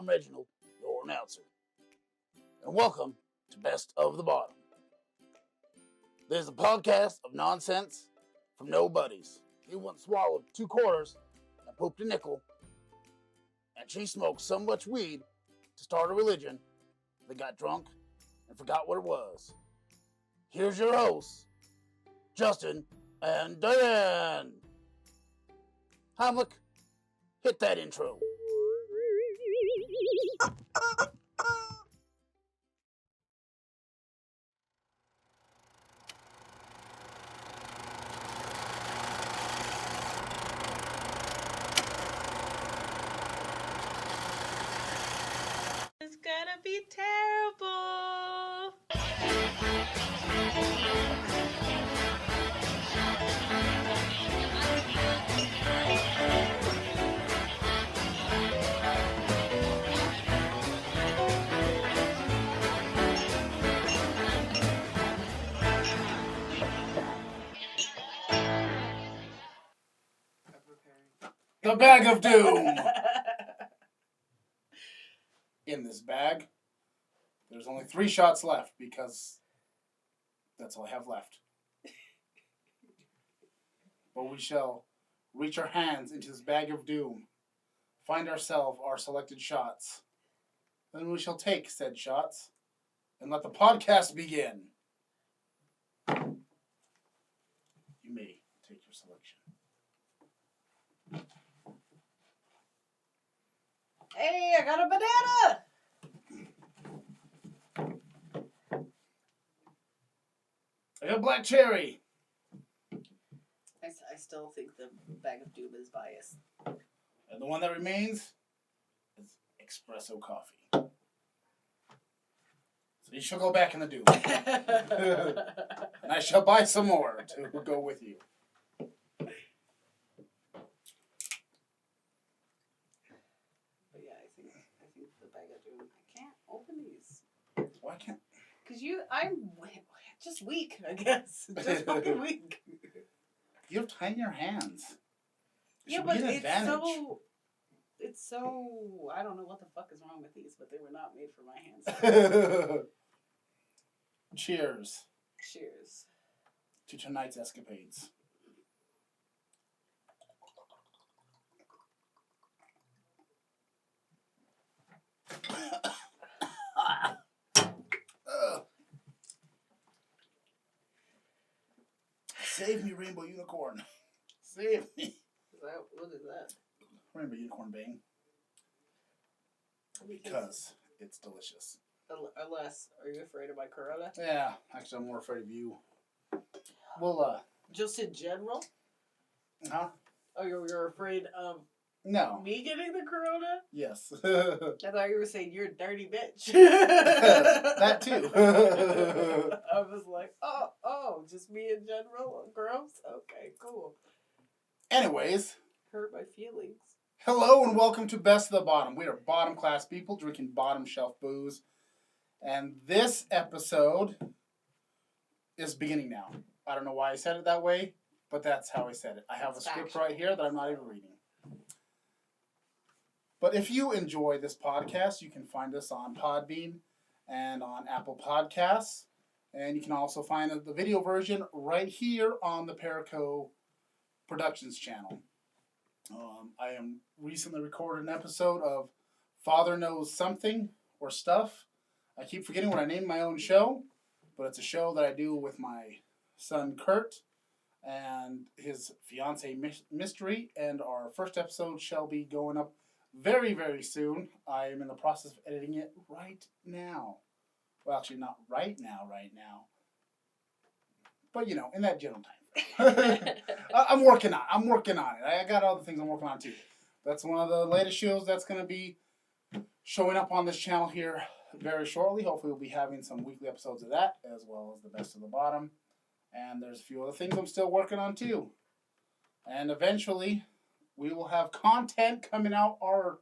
I'm Reginald, your announcer. And welcome to Best of the Bottom. There's a podcast of nonsense from nobodies. He once swallowed 2 quarters and pooped a nickel. And she smoked so much weed to start a religion that got drunk and forgot what it was. Here's your hosts, Justin and Diane. Hamlick, hit that intro. It's gonna be terrible. The bag of doom. In this bag, there's only 3 shots left because that's all I have left. But we shall reach our hands into this bag of doom, find ourselves our selected shots. Then we shall take said shots and let the podcast begin. You may take your selection. Hey, I got a banana! I got black cherry. I still think the bag of doom is biased. And the one that remains is espresso coffee. So you shall go back in the doom. And I shall buy some more to go with you. But yeah, I think the bag of doom. I can't open these. Why can't? Cause I'm just weak, I guess. Just fucking weak. You have tinier hands. Yeah, but it's so. I don't know what the fuck is wrong with these, but they were not made for my hands. Cheers. Cheers. To tonight's escapades. Save me, Rainbow Unicorn. Save me. What is that? Rainbow Unicorn Bang. Because it's delicious. Unless, are you afraid of my Corona? Yeah, actually, I'm more afraid of you. Well, just in general? Huh? Oh, you're afraid of No. me getting the Corona? Yes. I thought you were saying you're a dirty bitch. That too. I was like, oh, just me in general? Gross? Okay, cool. Anyways. Hurt my feelings. Hello and welcome to Best of the Bottom. We are bottom class people drinking bottom shelf booze. And this episode is beginning now. I don't know why I said it that way, but that's how I said it. I have a script right here that I'm not even reading. But if you enjoy this podcast, you can find us on Podbean and on Apple Podcasts. And you can also find the video version right here on the Perico Productions channel. I am recently recorded an episode of Father Knows Something or Stuff. I keep forgetting what I named my own show, but it's a show that I do with my son Kurt and his fiance Mystery, and our first episode shall be going up very, very soon. I am in the process of editing it right now. Well, actually, not right now, but you know, in that general time. I'm working on it. I got other things I'm working on too. That's one of the latest shows that's going to be showing up on this channel here very shortly. Hopefully we'll be having some weekly episodes of that, as well as the Best of the Bottom. And there's a few other things I'm still working on too. And eventually we will have content coming out our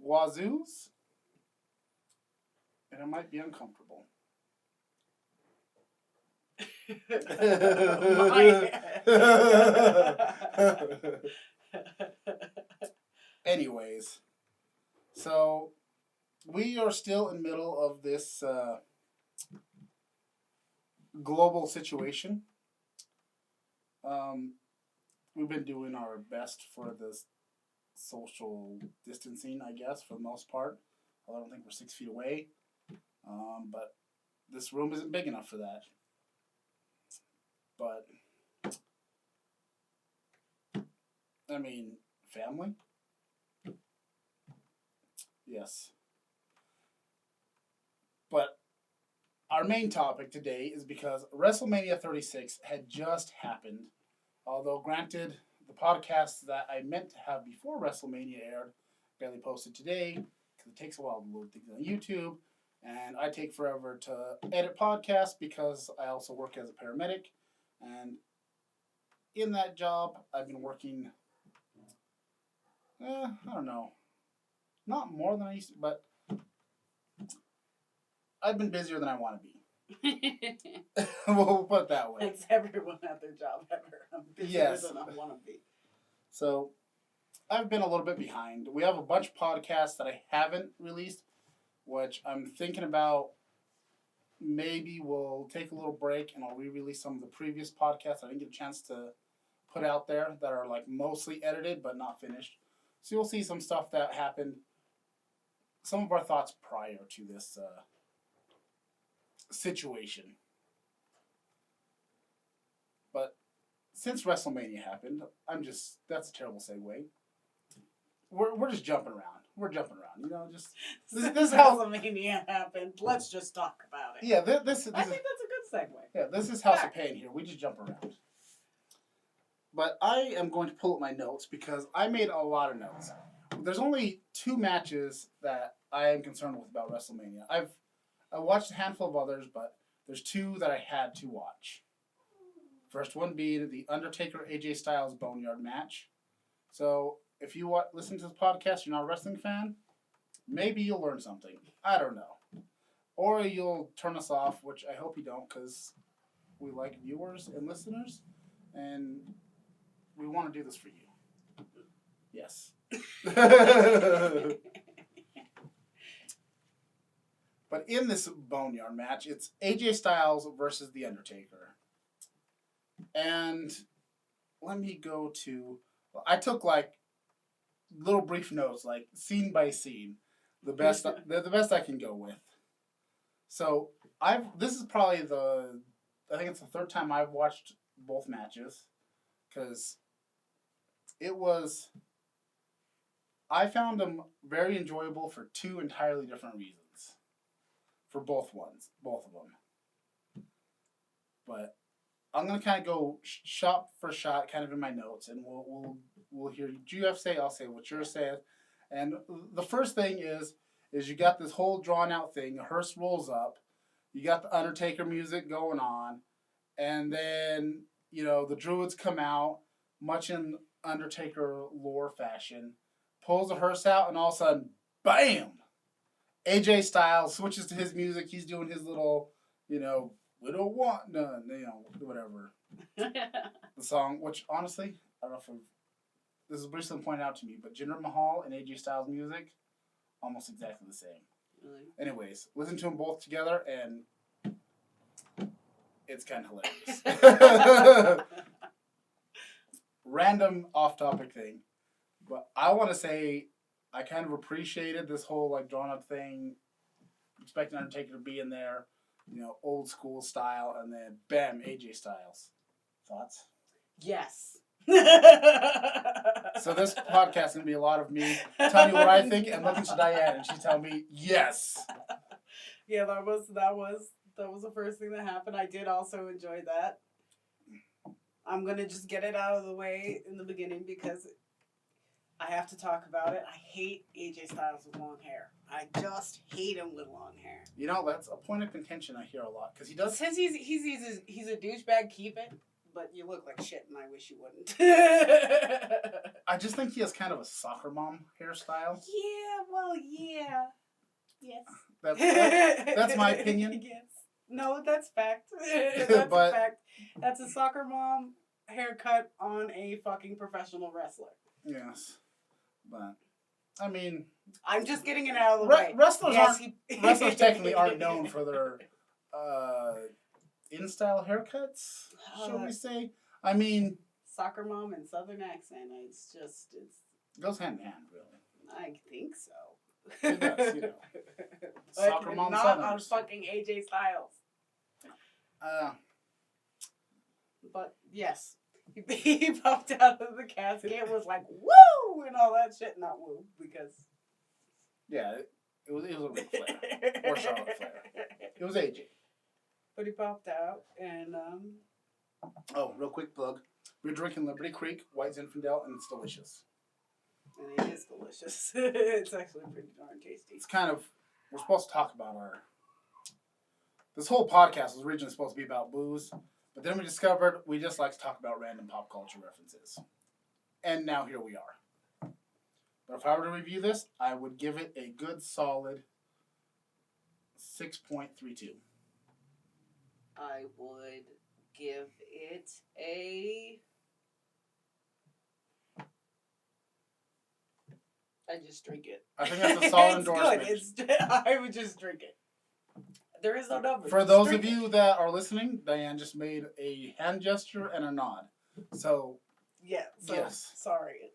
wazoos. And it might be uncomfortable. Anyways, so we are still in the middle of this global situation. We've been doing our best for this social distancing, I guess, for the most part. Although I don't think we're 6 feet away. But this room isn't big enough for that. But, I mean, family? Yes. But our main topic today is because WrestleMania 36 had just happened. Although, granted, the podcast that I meant to have before WrestleMania aired barely posted today because it takes a while to load things on YouTube. And I take forever to edit podcasts because I also work as a paramedic. And in that job, I've been working, I don't know, not more than I used to, but I've been busier than I want to be. We'll put it that way. It's everyone at their job ever. I'm busier than I want to be. So, I've been a little bit behind. We have a bunch of podcasts that I haven't released, which I'm thinking about. Maybe we'll take a little break and I'll re-release some of the previous podcasts I didn't get a chance to put out there that are like mostly edited but not finished. So you'll see some stuff that happened, some of our thoughts prior to this situation. But since WrestleMania happened, that's a terrible segue. We're just jumping around. We're jumping around, just this is how WrestleMania happened. Let's just talk about it. Yeah, this I think that's a good segue. Yeah, this is House of Pain here. We just jump around. But I am going to pull up my notes because I made a lot of notes. There's only 2 matches that I am concerned with about WrestleMania. I watched a handful of others, but there's 2 that I had to watch. First one being the Undertaker AJ Styles Boneyard match. So if you listen to this podcast, you're not a wrestling fan, maybe you'll learn something. I don't know. Or you'll turn us off, which I hope you don't, because we like viewers and listeners, and we want to do this for you. Yes. But in this Boneyard match, it's AJ Styles versus The Undertaker. And let me go to... I took, little brief notes, scene by scene. The best I can go with. So, this is probably I think it's the 3rd time I've watched both matches. Because I found them very enjoyable for 2 entirely different reasons. For both of them. But I'm going to kind of go shot for shot kind of in my notes, and we'll hear you have to say, I'll say what you're saying. And the first thing is you got this whole drawn out thing, a hearse rolls up, you got the Undertaker music going on, and then, the Druids come out, much in Undertaker lore fashion, pulls the hearse out, and all of a sudden, BAM! AJ Styles switches to his music, he's doing his little, we don't want none, whatever. The song, which honestly, I don't know if this is recently pointed out to me, but Jinder Mahal and AJ Styles music, almost exactly the same. Really? Anyways, listen to them both together, and it's kind of hilarious. Random off-topic thing, but I want to say I kind of appreciated this whole drawn-up thing, expecting Undertaker to be in there, old school style, and then bam, AJ Styles. Thoughts? Yes. So this podcast is going to be a lot of me telling you what I think and looking to Diane, and she's telling me yes. Yeah, that was the first thing that happened. I did also enjoy that. I'm going to just get it out of the way in the beginning because I have to talk about it. I hate AJ Styles with long hair. I just hate him with long hair. That's a point of contention I hear a lot because he does. Since he's a douchebag, keep it. But you look like shit, and I wish you wouldn't. I just think he has kind of a soccer mom hairstyle. Yeah, well, yeah. Yes. That's my opinion. Yes. No, that's fact. That's a fact. That's a soccer mom haircut on a fucking professional wrestler. Yes. But I mean, I'm just getting it out of the way. Wrestlers Yes, wrestlers technically aren't known for their in-style haircuts, shall we say? I mean, soccer mom and southern accent. It's it goes hand in hand, really. I think so. It does, you know. But Soccer mom not on Southerners. fucking AJ Styles. But yes, he popped out of the casket and was like, "Woo!" and all that shit. Not woo, because yeah, it was a Ric Flair or Charlotte Flair. It was AJ. But he popped out and Oh, real quick plug. We're drinking Liberty Creek, White Zinfandel, and it's delicious. and it is delicious. It's actually pretty darn tasty. It's kind of, we're supposed to talk about this whole podcast was originally supposed to be about booze, but then we discovered we just like to talk about random pop culture references. And now here we are. But if I were to review this, I would give it a good solid 6.32. I would give it a. I just drink it. I think that's a solid it's endorsement. Good. I would just drink it. There is no number. For those of you that are listening, Diane just made a hand gesture and a nod. So, yeah. So, yes. Sorry.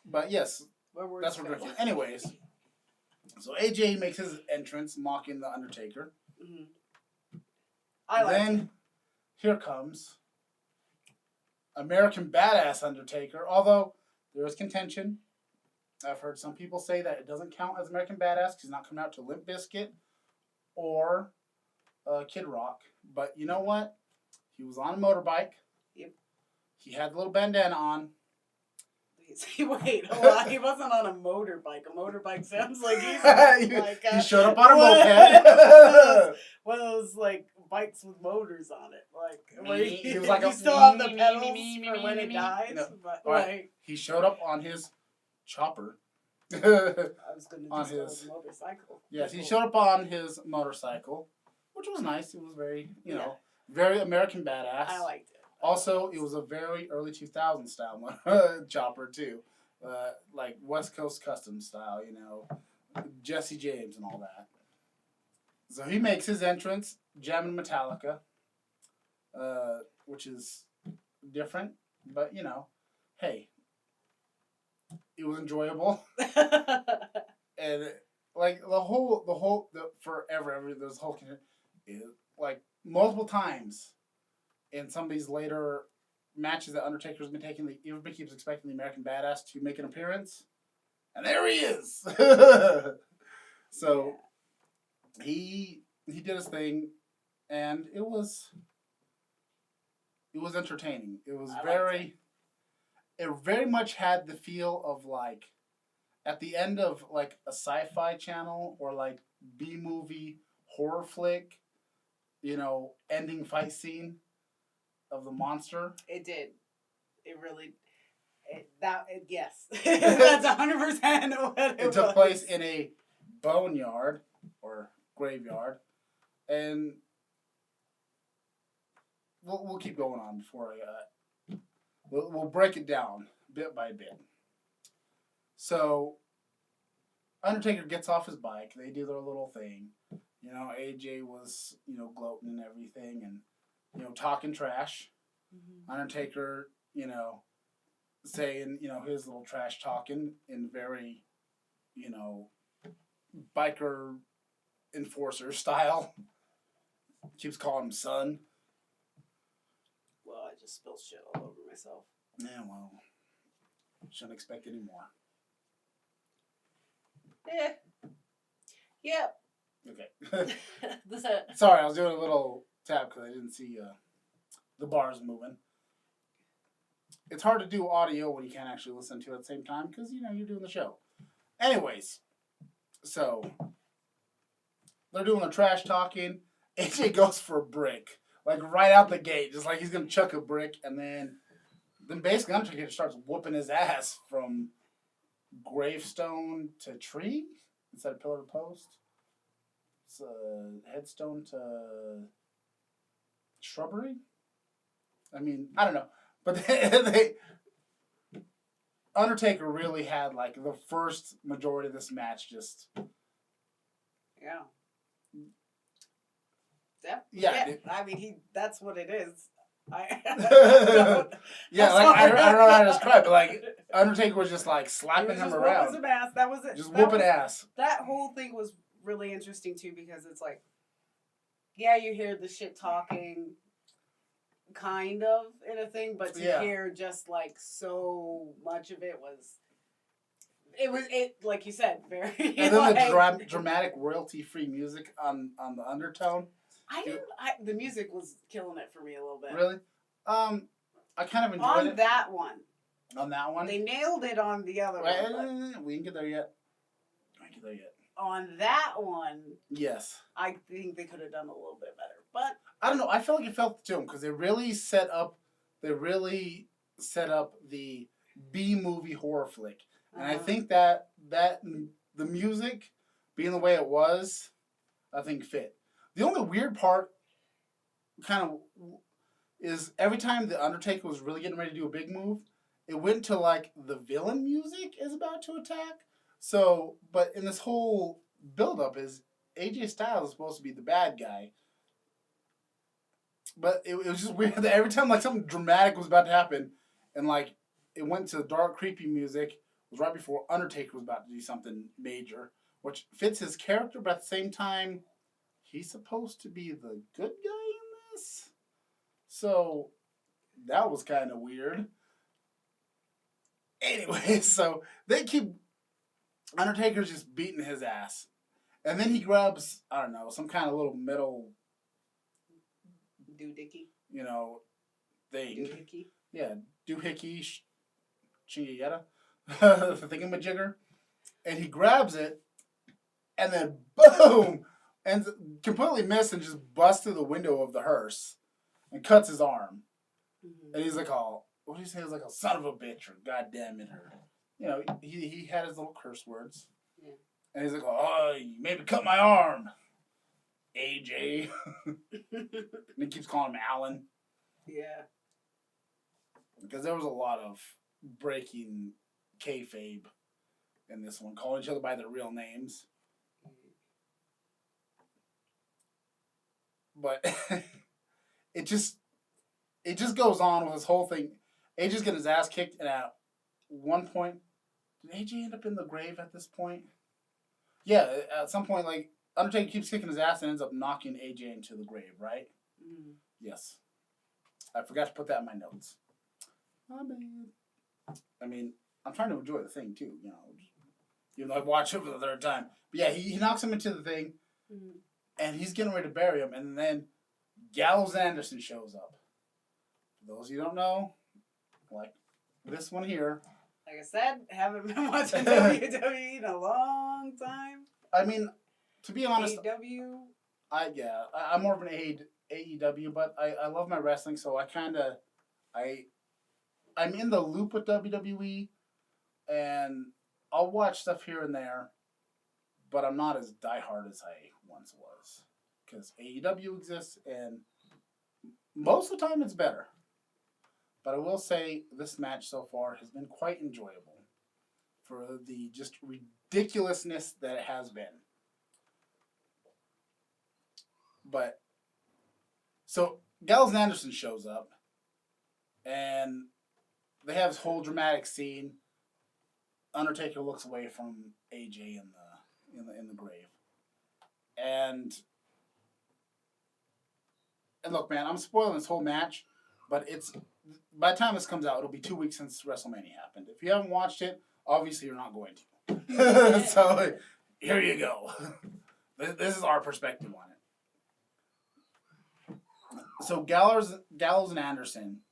But yes, that's what we're drinking. Anyways, so AJ makes his entrance mocking the Undertaker. Mm-hmm. I like Then, here comes American Badass Undertaker. Although there is contention. I've heard some people say that it doesn't count as American Badass because he's not coming out to Limp Bizkit or Kid Rock. But you know what? He was on a motorbike. Yep. He had a little bandana on. Wait, hold on. He wasn't on a motorbike. A motorbike sounds like he's like he showed up on a moped. One of those like bikes with motors on it, like where he was like you a still have the pedals for when it dies. No. But Right. like He showed up on his chopper. I was gonna on just go his with motorcycle. Yes, he showed up on his motorcycle, which was nice. It was very, very American Badass. I liked it. Also, it was a very early 2000s style chopper too, like West Coast custom style, Jesse James and all that. So he makes his entrance, jamming Metallica, which is different, but hey, it was enjoyable, and like forever, there's whole like multiple times. In some of these later matches that Undertaker's been taking, everybody keeps expecting the American Badass to make an appearance. And there he is! So, he did his thing, and it was entertaining. It was it very much had the feel of like, at the end of like a sci-fi channel or like B-movie horror flick, ending fight scene of the monster. It did. It really. Yes. That's 100% what it took place in a boneyard or graveyard, and we'll keep going on before we'll break it down bit by bit. So, Undertaker gets off his bike. They do their little thing. AJ was gloating and everything, and talking trash. Mm-hmm. Undertaker, saying, his little trash talking in very, biker enforcer style. Keeps calling him son. Well, I just spilled shit all over myself. Yeah, well, shouldn't expect any more. Yep. Okay. Listen. Sorry, I was doing a little tap because I didn't see the bars moving. It's hard to do audio when you can't actually listen to it at the same time because, you're doing the show. Anyways, so they're doing the trash talking. AJ goes for a brick, like right out the gate, just like he's going to chuck a brick. And then basically Undertaker starts whooping his ass from gravestone to tree instead of pillar to post. It's a headstone to shrubbery. I mean, I don't know, but Undertaker really had like the first majority of this match just. Yeah. Yeah. I mean, that's what it is. Yeah, like I don't know how to describe it. Like Undertaker was just like slapping him around. Whooping some ass. That was it. Just whooping ass. That whole thing was really interesting too because it's like, yeah, you hear the shit talking, kind of in a thing, but to hear just like so much of it was. It like you said, very. And then the dramatic royalty-free music on the undertone. The music was killing it for me a little bit. Really? I kind of enjoyed it. On that one. On that one? They nailed it on the other one. We didn't get there yet. On that one. Yes. I think they could have done a little bit better. But I don't know. I felt like it felt to them because they really set up the B-movie horror flick. And I think that the music being the way it was, I think fit. The only weird part kind of is every time the Undertaker was really getting ready to do a big move, it went to like the villain music is about to attack. So, but in this whole build-up is AJ Styles is supposed to be the bad guy. But it was just weird that every time like something dramatic was about to happen and like it went to dark, creepy music, it was right before Undertaker was about to do something major, which fits his character, but at the same time, he's supposed to be the good guy in this. So that was kind of weird. Anyway, so they keep Undertaker's just beating his ass. And then he grabs, I don't know, some kind of little metal doohickey. You know, thing. Doohickey? Yeah, doohickey, chingayetta, the thingamajigger. And he grabs it, and then boom! And completely missed and just busts through the window of the hearse and cuts his arm. Mm-hmm. And he's like, oh, what do you say? He's like, a son of a bitch, or goddamn it, or, you know, he had his little curse words. Yeah. And he's like, oh, you made me cut my arm, AJ. And he keeps calling him Alan. Yeah. Because there was a lot of breaking kayfabe in this one, calling each other by their real names. But it just goes on with this whole thing. AJ's getting his ass kicked, and at one point, did AJ end up in the grave at this point? Yeah, at some point, like, Undertaker keeps kicking his ass and ends up knocking AJ into the grave, right? Mm. Yes. I forgot to put that in my notes. My bad. I mean, I'm trying to enjoy the thing, too, you know. Even though I've watched it for the third time. But yeah, he knocks him into the thing, and he's getting ready to bury him, and then Gallows Anderson shows up. For those of you who don't know, like this one here. Like I said, haven't been watching WWE in a long time. I mean, to be honest, AEW. I'm more of an AEW, but I love my wrestling, so I'm in the loop with WWE, and I'll watch stuff here and there, but I'm not as diehard as I once was, because AEW exists, and most of the time it's better. But I will say this match so far has been quite enjoyable for the just ridiculousness that it has been. But, so, Gallows Anderson shows up, and they have this whole dramatic scene. Undertaker looks away from AJ in the grave. And look, man, I'm spoiling this whole match, but it's by the time this comes out, it'll be 2 weeks since WrestleMania happened. If you haven't watched it, obviously you're not going to. So here you go. This is our perspective on it. So Gallows and Anderson.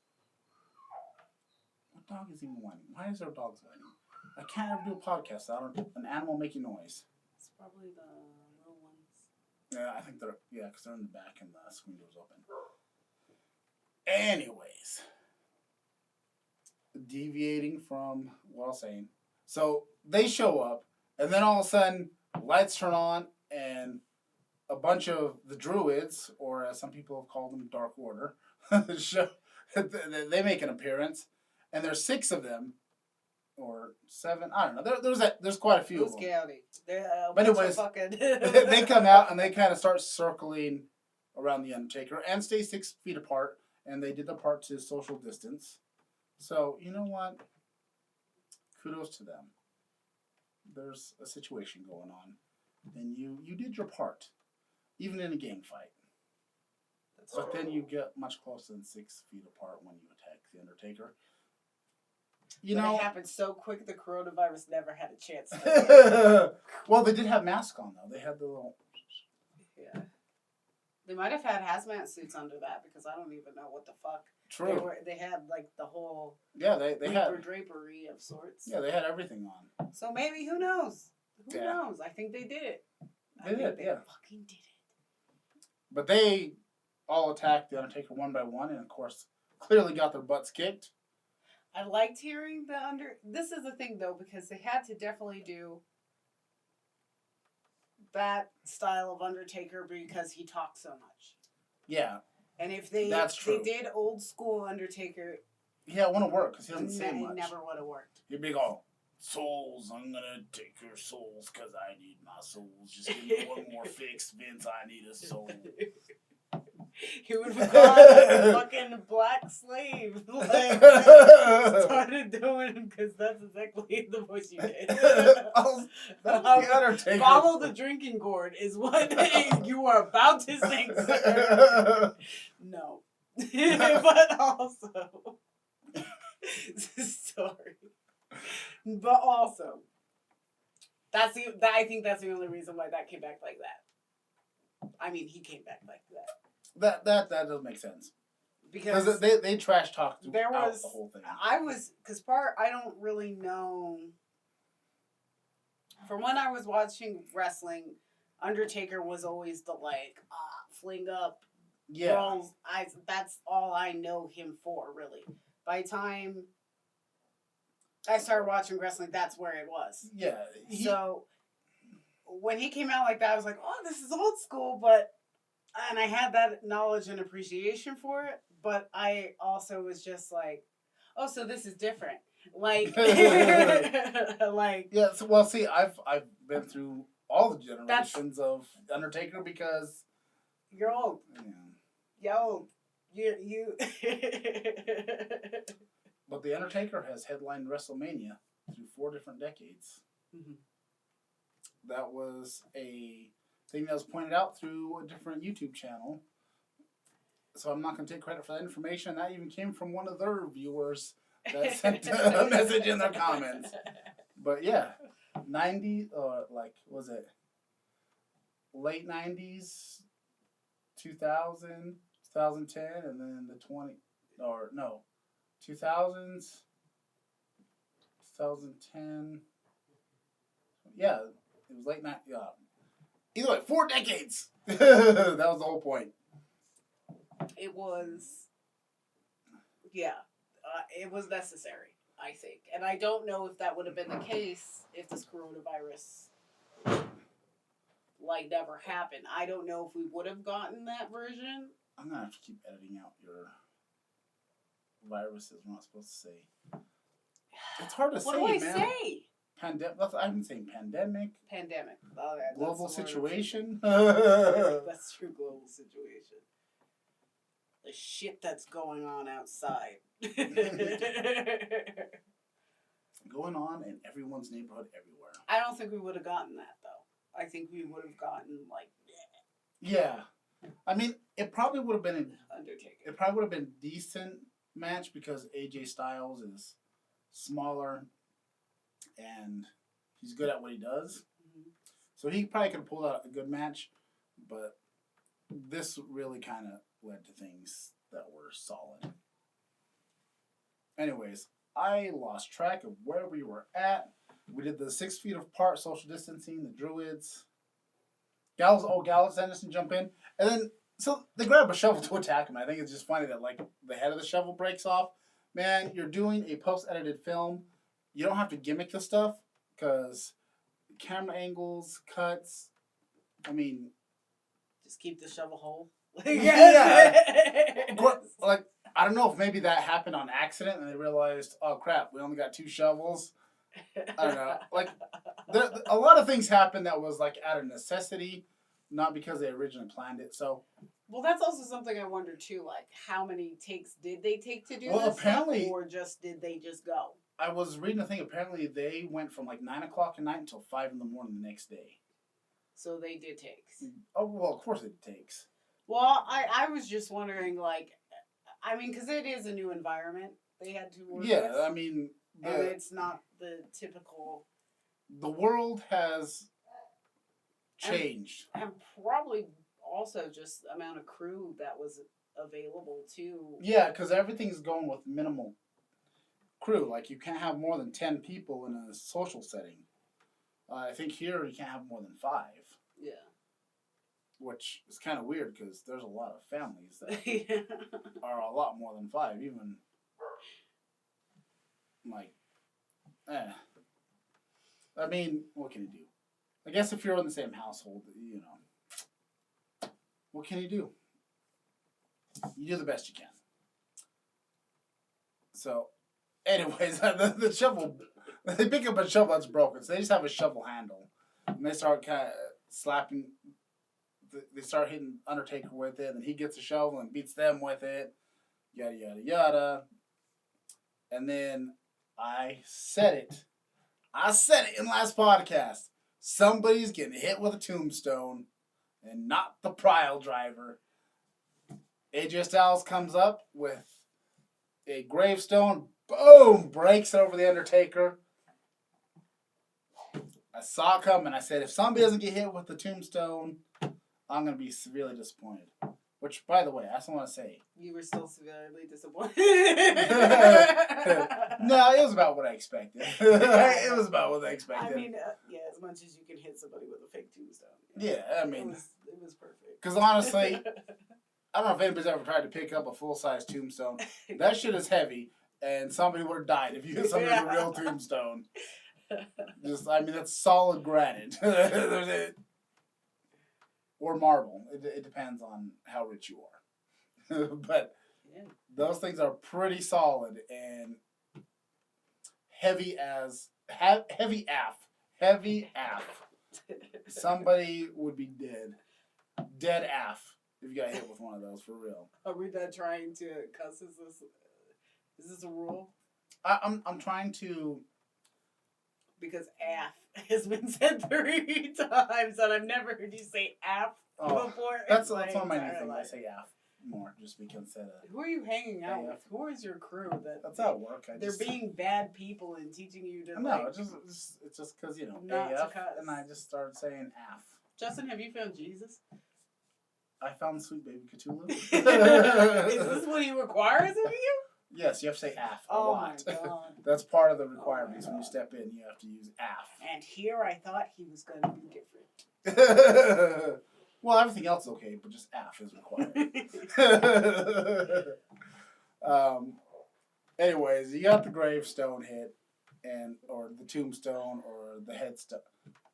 What dog is even whining? Why is there dogs whining? I can't ever do a podcast without an animal making noise. It's probably the little ones. Yeah, I think because they're in the back and the screen door's open. Anyways, deviating from what I was saying. So they show up, and then all of a sudden, lights turn on, and a bunch of the Druids, or as some people have called them, Dark Order, they make an appearance, and there's 6 of them, or 7. I don't know. There's quite a few Who's of them. chaotic? But anyways, fucking... they come out and they kind of start circling around the Undertaker and stay 6 feet apart. And they did the part to social distance. So, you know what? Kudos to them. There's a situation going on. And you did your part. Even in a gang fight. But then you get much closer than 6 feet apart when you attack the Undertaker. You know, it happened so quick. The coronavirus never had a chance. Well, they did have masks on though. They had the little. Yeah. They might have had hazmat suits under that because I don't even know what the fuck. True. They had like the whole. Yeah, they had drapery of sorts. Yeah, they had everything on. So maybe who knows? Who Yeah. knows? I think they did it. They did. They Yeah. fucking did it. But they all attacked the Undertaker one by one, and of course, clearly got their butts kicked. I liked hearing This is the thing though, because they had to definitely do that style of Undertaker because he talked so much. Yeah. And if they did old school Undertaker, yeah, it wouldn't work because he doesn't say much. It never would have worked. He'd be all, souls, I'm gonna take your souls because I need my souls. Just give me one more fix, Vince. I need a soul. He would have gone like a fucking black slave. Like, started doing because that's exactly the voice you did. Follow the drinking gourd is what you are about to sing, sir. No. But also, sorry. But also, I think that's the only reason why that came back like that. I mean, he came back like that. That does make sense. Because they trash talked throughout the whole thing. I don't really know. From when I was watching wrestling, Undertaker was always the fling up. Yeah. Rolls. That's all I know him for, really. By the time I started watching wrestling, that's where it was. Yeah. So when he came out like that, I was like, oh, this is old school, and I had that knowledge and appreciation for it, but I also was just like, oh, so this is different. Like, yeah. So, well, see, I've been through all the generations of Undertaker because you're old. Yeah. You're old. You. But the Undertaker has headlined Wrestlemania through 4 different decades. Mm-hmm. That was a thing that was pointed out through a different YouTube channel. So I'm not going to take credit for that information. That even came from one of their viewers that sent a message in their comments. But yeah, 90, was it late 90s, 2000, 2010, and then the 2000s, 2010. Yeah, it was late 90s. Either way, 4 decades. That was the whole point. It was, it was necessary, I think. And I don't know if that would have been the case if this coronavirus, never happened. I don't know if we would have gotten that version. I'm going to have to keep editing out your viruses we're not supposed to say. It's hard to say, man. What do I say? I've been saying pandemic. Pandemic. Oh, yeah, global situation. That's true, global situation. The shit that's going on outside. Going on in everyone's neighborhood everywhere. I don't think we would have gotten that, though. I think we would have gotten, Yeah. I mean, it probably would have been Undertaker. It probably would have been a decent match because AJ Styles is smaller and he's good at what he does. Mm-hmm. So he probably could have pulled out a good match, but this really kind of led to things that were solid. Anyways, I lost track of where we were at. We did the 6 feet apart social distancing, the Druids. Gallus Anderson jump in. And then, so they grab a shovel to attack him. I think it's just funny that, the head of the shovel breaks off. Man, you're doing a post-edited film. You don't have to gimmick the stuff, because camera angles, cuts, just keep the shovel whole. Yeah. I don't know if maybe that happened on accident and they realized, oh crap, we only got 2 shovels. I don't know. Like, a lot of things happened that was like out of necessity, not because they originally planned it. So, Well, that's also something I wonder too. Like, how many takes did they take to do well, this apparently, stuff, or just did they just go? I was reading a thing. Apparently, they went from like 9 o'clock at night until 5 in the morning the next day. So they did takes. Oh well, of course it takes. Well, I was just wondering, like, I mean, because it is a new environment they had to work Yeah, with. I mean, And it's not the typical. the world has changed. And probably also just the amount of crew that was available too. Yeah, because everything's going with minimal crew. Like, you can't have more than 10 people in a social setting. I think here you can't have more than 5. Yeah. Which is kind of weird because there's a lot of families that Yeah. are a lot more than 5. Even, like, I mean, what can you do? I guess if you're in the same household, you know, what can you do? You do the best you can. So, anyways, the shovel, they pick up a shovel that's broken, so they just have a shovel handle. And they start kind of slapping, they start hitting Undertaker with it, and he gets a shovel and beats them with it, yada, yada, yada. And then I said it in last podcast. Somebody's getting hit with a tombstone, and not the pile driver. AJ Styles comes up with a gravestone, boom, breaks over the Undertaker. I saw it coming. I said, if somebody doesn't get hit with the tombstone, I'm going to be severely disappointed. Which, by the way, I just want to say. You were still severely disappointed. No, it was about what I expected. It was about what I expected. I mean, yeah, as much as you can hit somebody with a fake tombstone. Yeah, I mean. It was perfect. Because honestly, I don't know if anybody's ever tried to pick up a full-size tombstone. That shit is heavy, and somebody would have died if you hit somebody with a real tombstone. Just, I mean, that's solid granite. Or marble. It depends on how rich you are. But yeah. Those things are pretty solid and heavy as heavy af. Somebody would be dead af if you got hit with one of those, for real. Are we not trying to cuss? Is this a rule? I'm trying to. Because af has been said 3 times, and I've never heard you say af before. That's one of my new things. I say af more just because instead of. Who are you hanging out with? Who is your crew? That's at work. They're being bad people and teaching you to. No, it's just because not AF, to cuss. and I just started saying af. Justin, have you found Jesus? I found sweet baby Cthulhu. Is this what he requires of you? Yes, you have to say af a lot. lot. My God. That's part of the requirements. When you step in, you have to use af. And here I thought he was going to be different. Well, everything else is okay, but just af is required. Anyways, you got the gravestone hit, or the tombstone, or the headstone,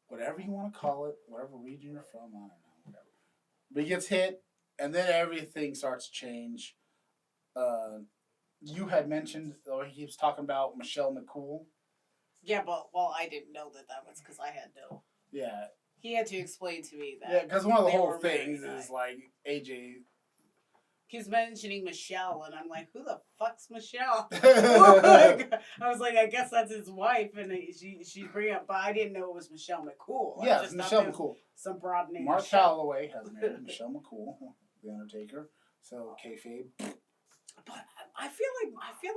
whatever you want to call it, whatever region you're from, I don't know, whatever. But he gets hit, and then everything starts to change. You had mentioned, or he keeps talking about Michelle McCool. Yeah, but, I didn't know that was because I had no. Yeah. He had to explain to me that. Yeah, because one of the whole things is, like, AJ. He's mentioning Michelle, and I'm like, who the fuck's Michelle? I was like, I guess that's his wife, and she's bringing up, but I didn't know it was Michelle McCool. Yeah, it's Michelle McCool. Some broad name. Mark Calloway has married Michelle McCool, The Undertaker. So, kayfabe. But I feel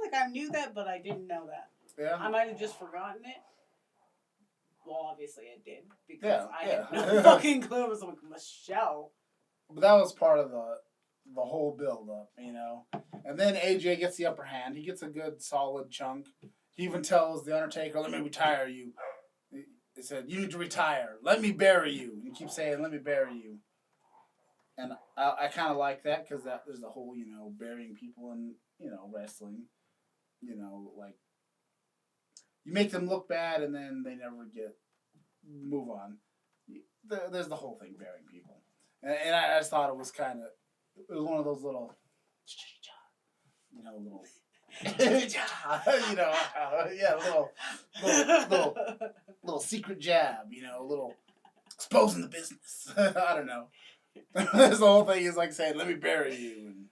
like I knew that, but I didn't know that. Yeah. I might have just forgotten it. Well, obviously I did because I had no fucking clue. It was like Michelle. But that was part of the whole build up, And then AJ gets the upper hand. He gets a good solid chunk. He even tells the Undertaker, "Let me retire you." He said, "You need to retire. Let me bury you." And he keeps saying, "Let me bury you." And I kind of like that because there's the whole, burying people in, wrestling. Like, you make them look bad and then they never move on. There's the whole thing, burying people. And I just thought it was one of those little, little yeah, little secret jab, a little exposing the business. I don't know. This whole thing is like saying, "Let me bury you,"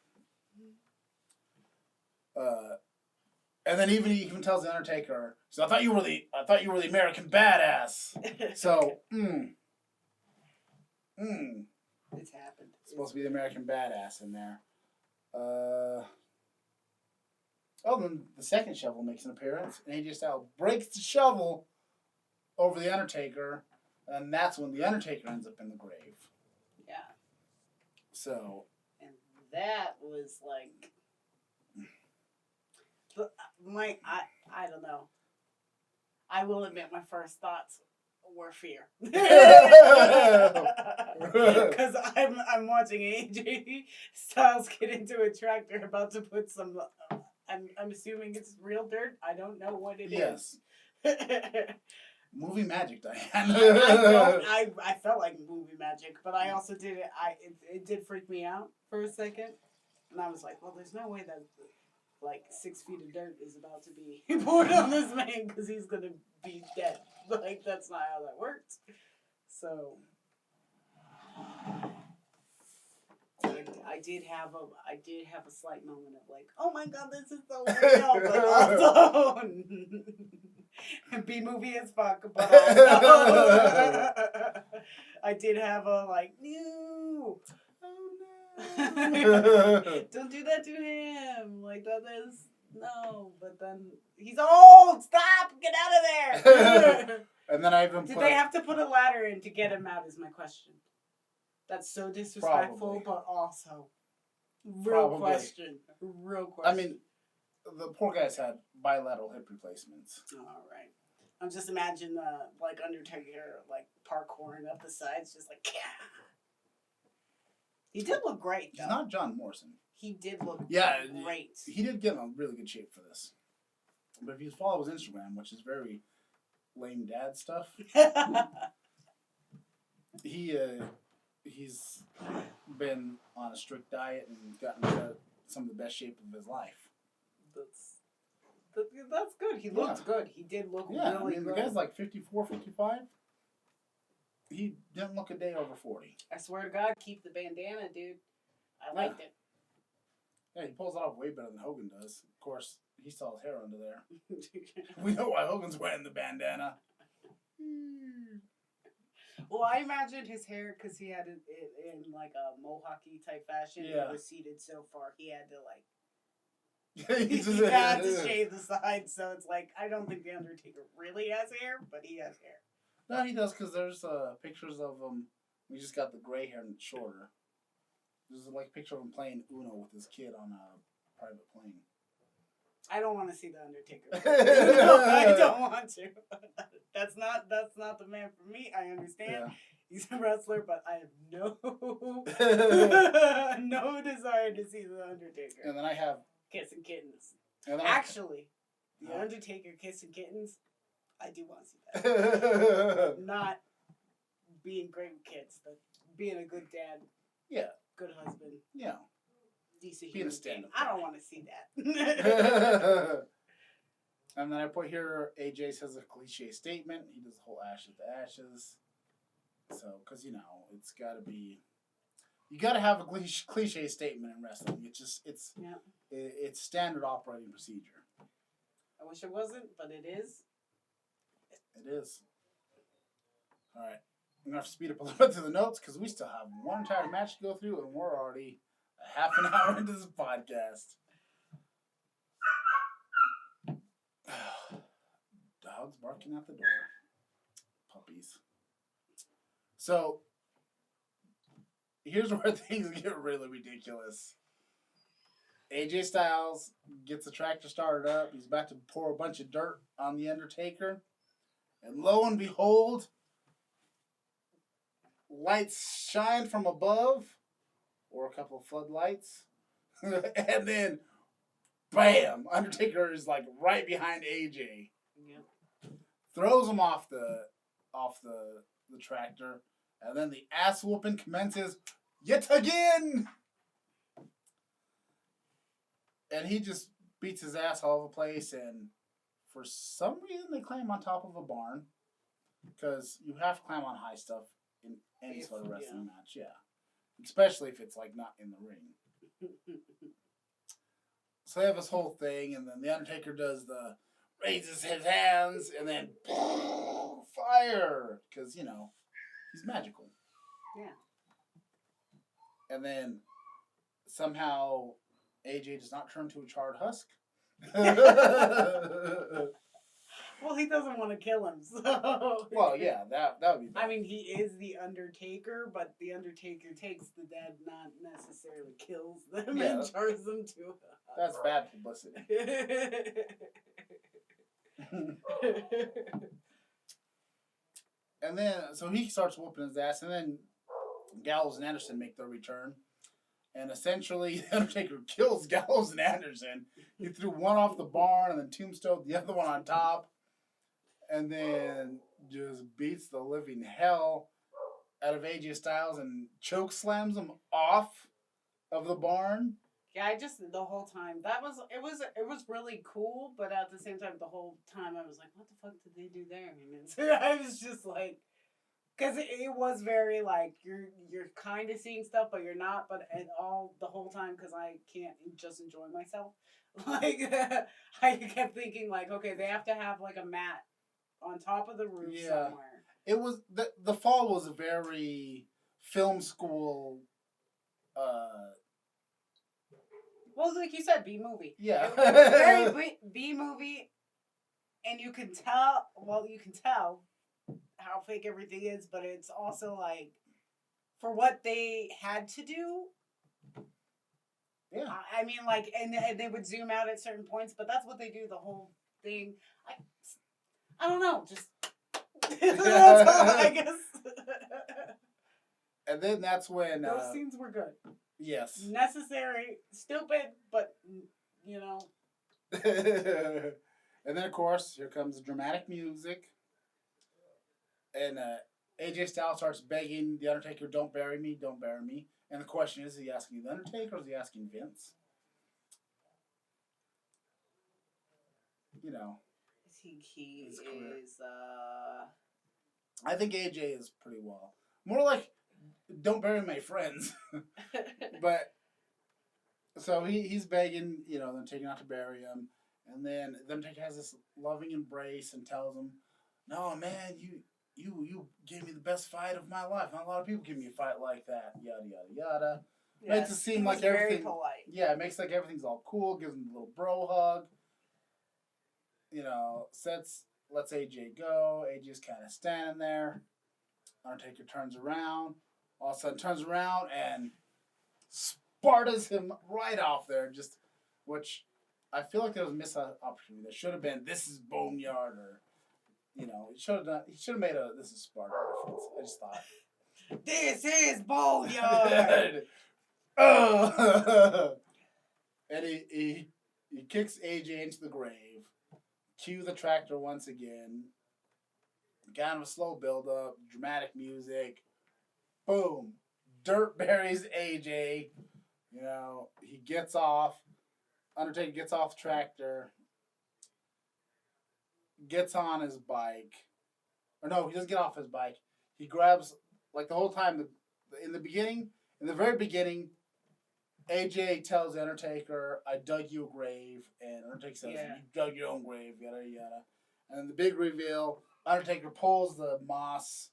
and then he even tells the Undertaker, "So I thought you were the American badass." So, It's happened. It's supposed to be the American badass in there. Then the second shovel makes an appearance, and AJ Styles breaks the shovel over the Undertaker, and that's when the Undertaker ends up in the grave. Yeah. So. And that was like, I don't know. I will admit my first thoughts were fear. Because I'm watching AJ Styles get into a tractor about to put some. I'm assuming it's real dirt. I don't know what it is. Movie magic, Diane. I felt like movie magic, but I also did it. It did freak me out for a second, and I was like, well, there's no way that like 6 feet of dirt is about to be poured on this man because he's gonna be dead. Like that's not how that works. So. I did have a slight moment of like, oh my god, this is so real, but also B movie as fuck. But also, I did have a like, no, don't do that to him. Like that is no. But then he's old. Stop, get out of there. And then I even did they have to put a ladder in to get him out? Is my question. That's so disrespectful, probably. But also, real question. I mean, the poor guys had bilateral hip replacements. All right. I'm just imagining like Undertaker like parkouring up the sides, just like. He did look great, though. He's not John Morrison. He did look great. He did get in really good shape for this. But if you follow his Instagram, which is very lame dad stuff, he's been on a strict diet and gotten into some of the best shape of his life. That's good. He looked good. He did look really good. The guy's like 54, 55. He didn't look a day over 40. I swear to God, keep the bandana, dude. I liked it. Yeah, he pulls it off way better than Hogan does. Of course, he still has hair under there. We know why Hogan's wearing the bandana. Well, I imagined his hair because he had it in like a mohawky type fashion. Yeah. It was seated so far, he had to like. He had to shave the sides, so it's like I don't think the Undertaker really has hair, but he has hair. No, he does because there's pictures of him. He just got the gray hair and it's shorter. There's like a picture of him playing Uno with his kid on a private plane. I don't want to see the Undertaker. No, I don't want to. That's not the man for me. I understand. Yeah. He's a wrestler, but I have no desire to see the Undertaker. And then I have Kissing Kittens. Actually, the Undertaker Kissing Kittens, I do want to see that. Not being great with kids, but being a good dad. Yeah. Good husband. Yeah. Decent being a stand-up. I don't want to see that. And then I put here, AJ says a cliche statement. He does the whole ashes to ashes. So, because, it's got to be... You got to have a cliche statement in wrestling. It's just, it's standard operating procedure. I wish it wasn't, but it is. It is. All right. I'm going to have to speed up a little bit to the notes because we still have one entire match to go through and we're already a half an hour into this podcast. Dogs barking at the door. Puppies. So, here's where things get really ridiculous. AJ Styles gets the tractor started up. He's about to pour a bunch of dirt on the Undertaker. And lo and behold, lights shine from above, or a couple of floodlights, and then, bam! Undertaker is like right behind AJ. Yep. Throws him off the tractor, and then the ass whooping commences yet again. And he just beats his ass all over the place, and for some reason they climb on top of a barn. Because you have to climb on high stuff in any sort of wrestling match, yeah. Especially if it's, like, not in the ring. So they have this whole thing, and then The Undertaker raises his hands, and then fire! Because, you know, he's magical. Yeah. And then somehow AJ does not turn to a charred husk. Well, he doesn't want to kill him, so... Well, yeah, that would be bad. I mean, he is the Undertaker, but the Undertaker takes the dead, not necessarily kills them and jars them to... That's bad publicity. And then, so he starts whooping his ass, and then Gallows and Anderson make their return. And essentially, the Undertaker kills Gallows and Anderson. He threw one off the barn and then tombstoned the other one on top. And then just beats the living hell out of AJ Styles and choke slams him off of the barn. Yeah, the whole time, it was really cool, but at the same time, the whole time I was like, what the fuck did they do there? And I was just like, because it was very like, you're kind of seeing stuff, but you're not, but the whole time, because I can't just enjoy myself. Like, I kept thinking like, okay, they have to have like a mat on top of the roof somewhere. It was, the fall was a very film school, well, like you said, B-movie. Yeah. It was very B-movie, and you can tell how fake everything is, but it's also like, for what they had to do. Yeah. I mean, like, and they would zoom out at certain points, but that's what they do the whole thing. I don't know, just, that's all, I guess. And then that's when... those scenes were good. Yes. Necessary, stupid, but, you know. And then, of course, here comes the dramatic music. And AJ Styles starts begging The Undertaker, don't bury me, don't bury me. And the question is he asking The Undertaker or is he asking Vince? You know. I think he is, I think AJ is pretty well. More like, don't bury my friends. But, so he's begging, you know, them taking out to bury him. And then the Undertaker has this loving embrace and tells him, no, man, you gave me the best fight of my life. Not a lot of people give me a fight like that. Yada, yada, yada. yes, makes it seem like everything... very polite. Yeah, it makes like everything's all cool. Gives him a little bro hug. You know, lets AJ go. AJ's kind of standing there. Undertaker turns around. All of a sudden turns around and Spartas him right off there. Just, which I feel like there was a missed opportunity. There should have been, this is Boneyard, or, you know, he should have made a this is Sparta reference. I just thought. This is Boneyard! And he kicks AJ into the grave. Cue the tractor once again. Kind of a slow build up, dramatic music. Boom. Dirt buries AJ. You know, he gets off. Undertaker gets off the tractor. Gets on his bike. Or no, he doesn't get off his bike. He grabs, like the whole time, in the very beginning, AJ tells the Undertaker, I dug you a grave. And Undertaker says, you dug your own grave, yada, yada. And the big reveal, Undertaker pulls the moss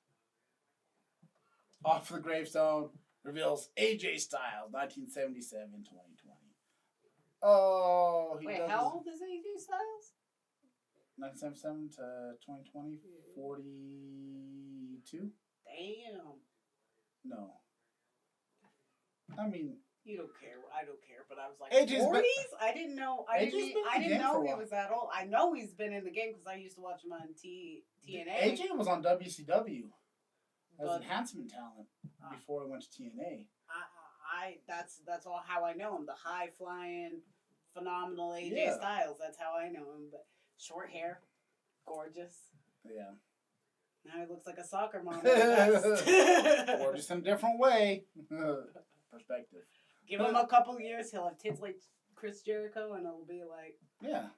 off the gravestone, reveals AJ Styles, 1977, 2020. Oh, Wait, how old is AJ Styles? 1977 to 2020, 42? Damn. No. I mean... You don't care. I don't care. But I was like, AJ's 40s? I didn't know. I didn't know he was that old. I know he's been in the game because I used to watch him on TNA. AJ was on WCW as enhancement talent before he went to TNA. That's all how I know him. The high flying, phenomenal AJ Styles. That's how I know him. But short hair, gorgeous. Yeah. Now he looks like a soccer mom. Gorgeous in a different way. Perspective. Give him a couple years, he'll have tits like Chris Jericho, and it'll be like... Yeah.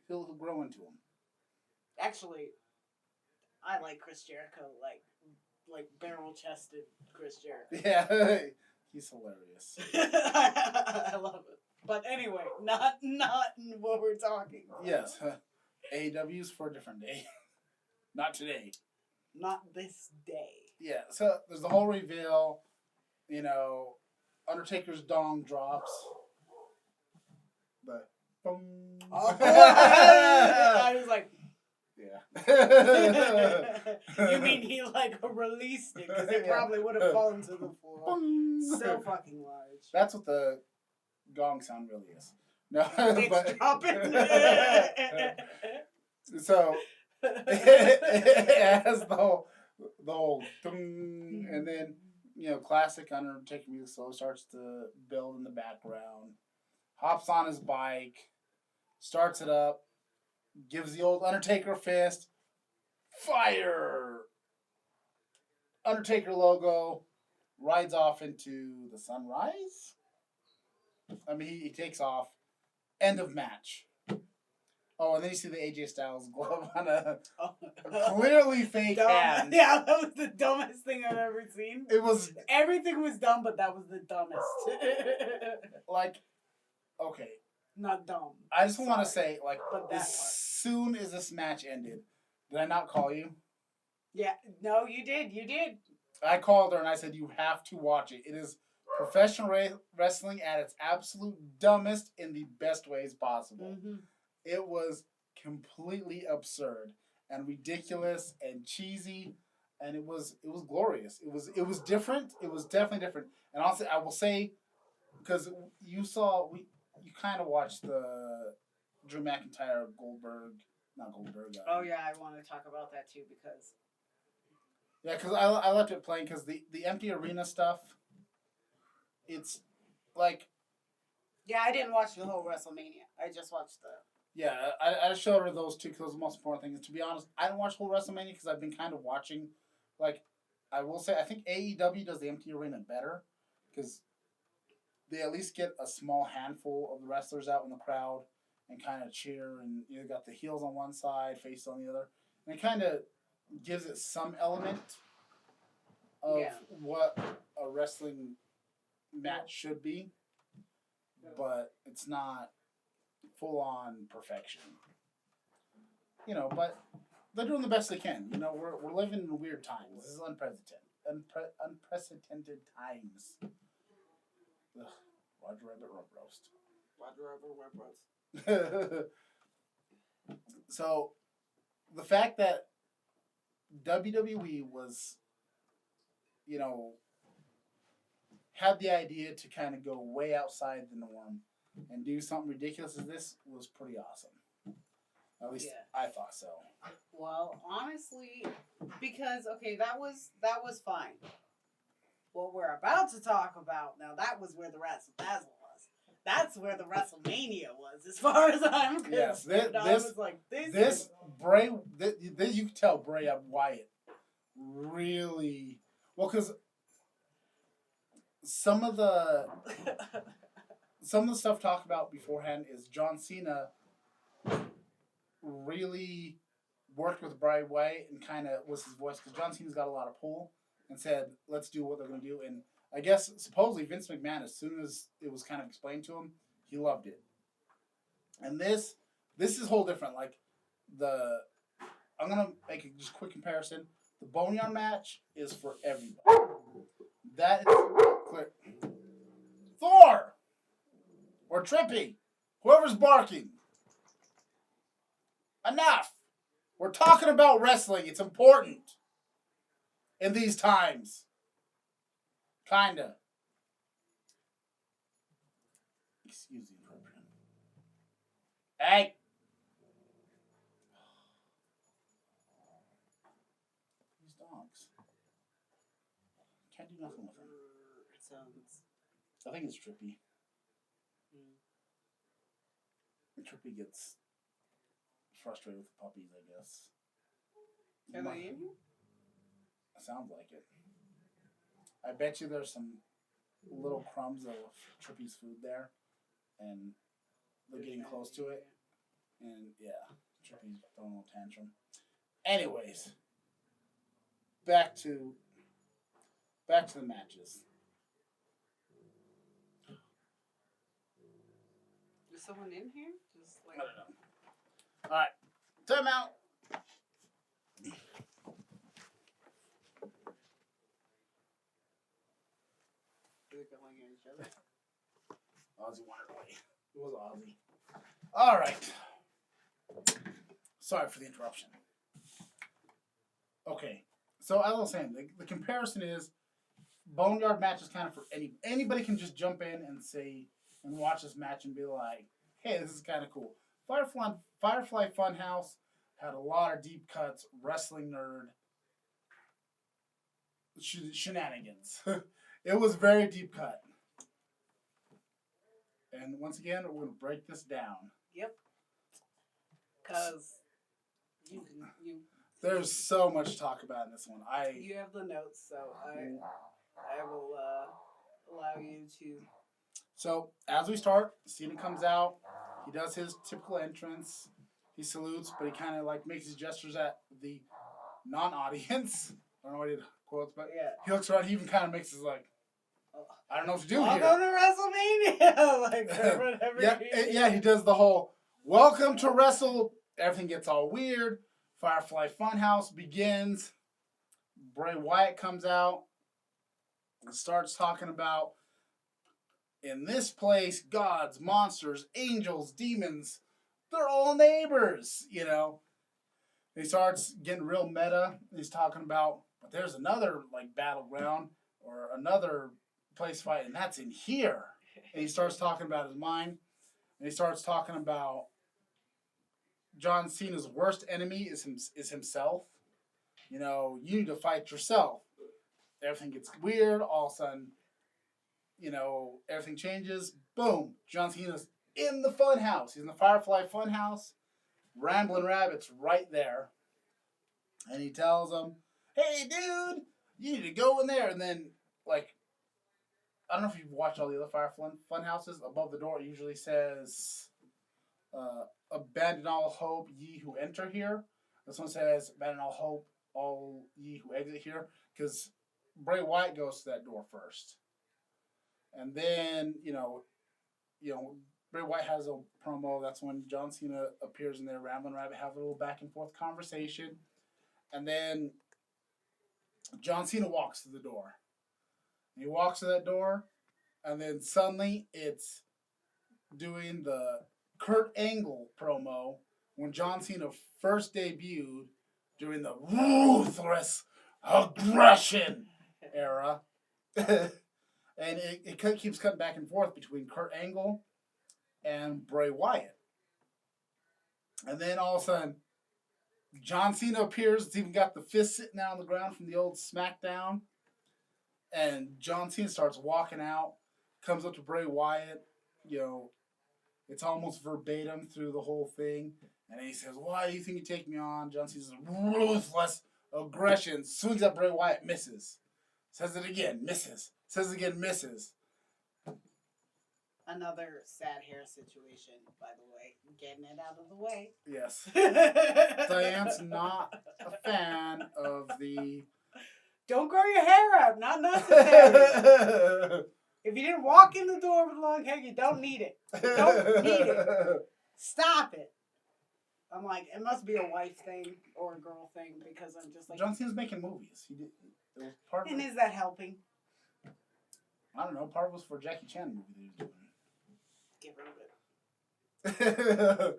He'll grow into him. Actually, I like Chris Jericho, like barrel-chested Chris Jericho. Yeah. He's hilarious. I love it. But anyway, not what we're talking about. Yes. AEW's for a different day. Not today. Not this day. Yeah, so there's the whole reveal. You know, Undertaker's dong drops. The boom. Oh. I was like... Yeah. You mean he like released it because it probably would have fallen to the floor. So fucking large. That's what the gong sound really is. No, It's but dropping. So it has the whole ding, and then classic Undertaker music slow starts to build in the background. Hops on his bike, starts it up. Gives the old Undertaker fist. Fire! Undertaker logo. Rides off into the sunrise. I mean, he takes off. End of match. Oh, and then you see the AJ Styles glove on a clearly fake hand. Yeah, that was the dumbest thing I've ever seen. It was... Everything was dumb, but that was the dumbest. Like, okay. Not dumb. I just want to say, like, as soon as this match ended, did I not call you? Yeah, no, you did. You did. I called her and I said, you have to watch it. It is professional wrestling at its absolute dumbest in the best ways possible. Mm-hmm. It was completely absurd and ridiculous and cheesy, and it was glorious. It was different. It was definitely different. And also, I will say, because you kind of watched the Drew McIntyre not Goldberg. Oh yeah, I want to talk about that too because. Yeah, because I left it playing because the empty arena stuff. It's like. Yeah, I didn't watch the whole WrestleMania. I just watched the. Yeah, I just showed her those two because the most important thing is, to be honest, I didn't watch the whole WrestleMania because I've been kind of watching, like, I will say, I think AEW does the empty arena better because they at least get a small handful of the wrestlers out in the crowd and kind of cheer, and you got the heels on one side, face on the other, and it kind of gives it some element of what a wrestling match should be, but it's not full-on perfection. But they're doing the best they can. We're living in weird times. This is unprecedented times. Ugh. Roger Rabbit Rub Roast. Roger Rabbit Rub Roast. So, the fact that WWE was, had the idea to kind of go way outside the norm and do something ridiculous as this was pretty awesome. At least I thought so. Well, honestly, because that was fine. What we're about to talk about now, that was where the Razzle-Dazzle was. That's where the WrestleMania was, as far as I'm concerned. Yes, you can tell Bray Wyatt really well, because some of the stuff talked about beforehand is John Cena really worked with Bray Wyatt and kind of was his voice, because John Cena's got a lot of pull, and said, let's do what they're going to do. And I guess supposedly Vince McMahon, as soon as it was kind of explained to him, he loved it. And this is whole different. Like, I'm going to make a just quick comparison. The Boneyard match is for everybody. That is clear. Thor! Or Trippy! Whoever's barking. Enough! We're talking about wrestling. It's important. In these times. Kinda. Excuse the interruption. Hey! These dogs. Can't do nothing with them. I think it's Trippy. Trippy gets frustrated with the puppies, I guess. Are they in here? Sounds like it. I bet you there's some little crumbs of Trippy's food there, and they're getting close to it. And yeah, Trippy's throwing a little tantrum. Anyways, back to the matches. Is someone in here? Just like I don't know. All right, time out. they're going at each other. Ozzy wanted away. It was Ozzy. All right. Sorry for the interruption. Okay, so as I was saying, the comparison is Boneyard match is kind of for anybody can just jump in and say and watch this match and be like, hey, this is kind of cool. Firefly Funhouse had a lot of deep cuts, wrestling nerd shenanigans. It was very deep cut. And once again, we're going to break this down. Yep. Because there's so much to talk about in this one. You have the notes, so I will allow you to. So as we start, Cena comes out. He does his typical entrance. He salutes, but he kind of like makes his gestures at the non-audience. I don't know what he quotes, but yeah. He looks around. He even kind of makes his like, I don't know what to do I'll here. go to WrestleMania, like whatever. Yeah. He does the whole welcome to Wrestle. Everything gets all weird. Firefly Funhouse begins. Bray Wyatt comes out and starts talking about, in this place, gods, monsters, angels, demons, they're all neighbors, you know. He starts getting real meta. He's talking about, but there's another like battleground or another place fight, and that's in here. And he starts talking about his mind. And he starts talking about John Cena's worst enemy is himself. You know, you need to fight yourself. Everything gets weird. All of a sudden, you know, everything changes. Boom. John Cena's in the Funhouse. He's in the Firefly Funhouse. Ramblin' Rabbit's right there. And he tells him, hey, dude, you need to go in there. And then, like, I don't know if you've watched all the other Firefly Funhouses. Above the door, it usually says, abandon all hope, ye who enter here. This one says, abandon all hope, all ye who exit here. Because Bray Wyatt goes to that door first. And then, you know, Bray Wyatt has a promo. That's when John Cena appears in there. Ramblin' Rabbit have a little back and forth conversation. And then John Cena walks to the door. And he walks to that door. And then suddenly it's doing the Kurt Angle promo when John Cena first debuted during the Ruthless Aggression era. And it keeps cutting back and forth between Kurt Angle and Bray Wyatt. And then all of a sudden, John Cena appears. It's even got the fist sitting out on the ground from the old SmackDown. And John Cena starts walking out, comes up to Bray Wyatt. You know, it's almost verbatim through the whole thing. And he says, why do you think you take me on? John Cena says, ruthless aggression. Swings at Bray Wyatt, misses. Says it again, misses. Says it again, misses. Another sad hair situation, by the way. Getting it out of the way. Yes. Diane's not a fan of the... Don't grow your hair out. Not necessary. If you didn't walk in the door with long hair, you don't need it. You don't need it. Stop it. I'm like, it must be a wife thing or a girl thing because I'm just like... John Cena's making movies. He did. It was part and of it. Is that helping? I don't know. Part of it was for Jackie Chan movie that he was doing. Get rid of it.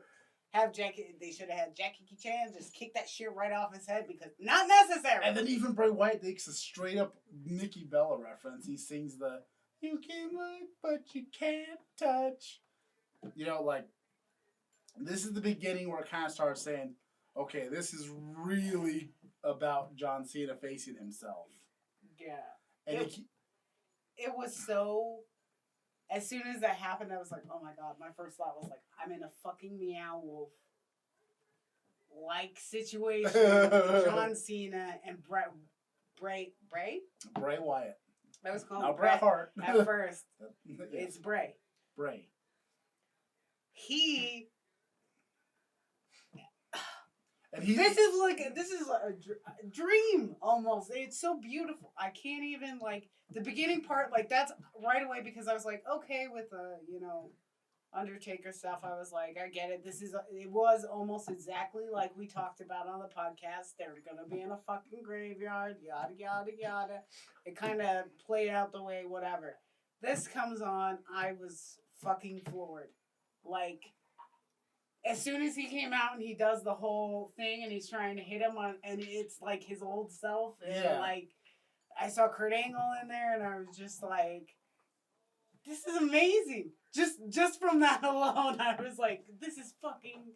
They should have had Jackie Chan just kick that shit right off his head because not necessary. And then even Bray Wyatt takes a straight up Nikki Bella reference. He sings the "You can look but you can't touch." You know, like this is the beginning where it kind of starts saying, "Okay, this is really about John Cena facing himself." Yeah, and it was so. As soon as that happened, I was like, oh my god, my first thought was like, I'm in a fucking Meow Wolf like situation with John Cena and Bray Wyatt. I was calling Bret Hart. at first. It's Bray. This is a dream almost. It's so beautiful. I can't even like the beginning part. Like that's right away because I was like, okay, with the Undertaker stuff. I was like, I get it. It was almost exactly like we talked about on the podcast. They're gonna be in a fucking graveyard. Yada yada yada. It kind of played out the way whatever. This comes on. I was fucking floored. Like. As soon as he came out and he does the whole thing and he's trying to hit him and it's like his old self and like I saw Kurt Angle in there and I was just like, this is amazing. Just from that alone, I was like, this is fucking.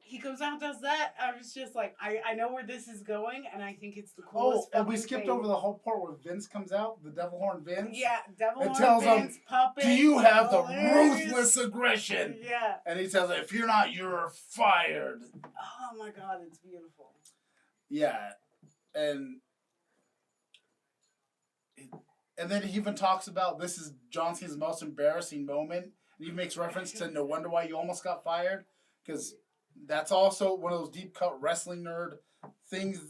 He comes out and does that. I was just like, I know where this is going, and I think it's the coolest. Oh, and we skipped over the whole part where Vince comes out, the Devil Horn Vince. Yeah, Devil Horn tells Vince, him, puppet. Do you have the ruthless aggression? Yeah. And he says, if you're not, you're fired. Oh my God, it's beautiful. Yeah, and then he even talks about this is John Cena's most embarrassing moment. And he makes reference to no wonder why you almost got fired, because that's also one of those deep cut wrestling nerd things.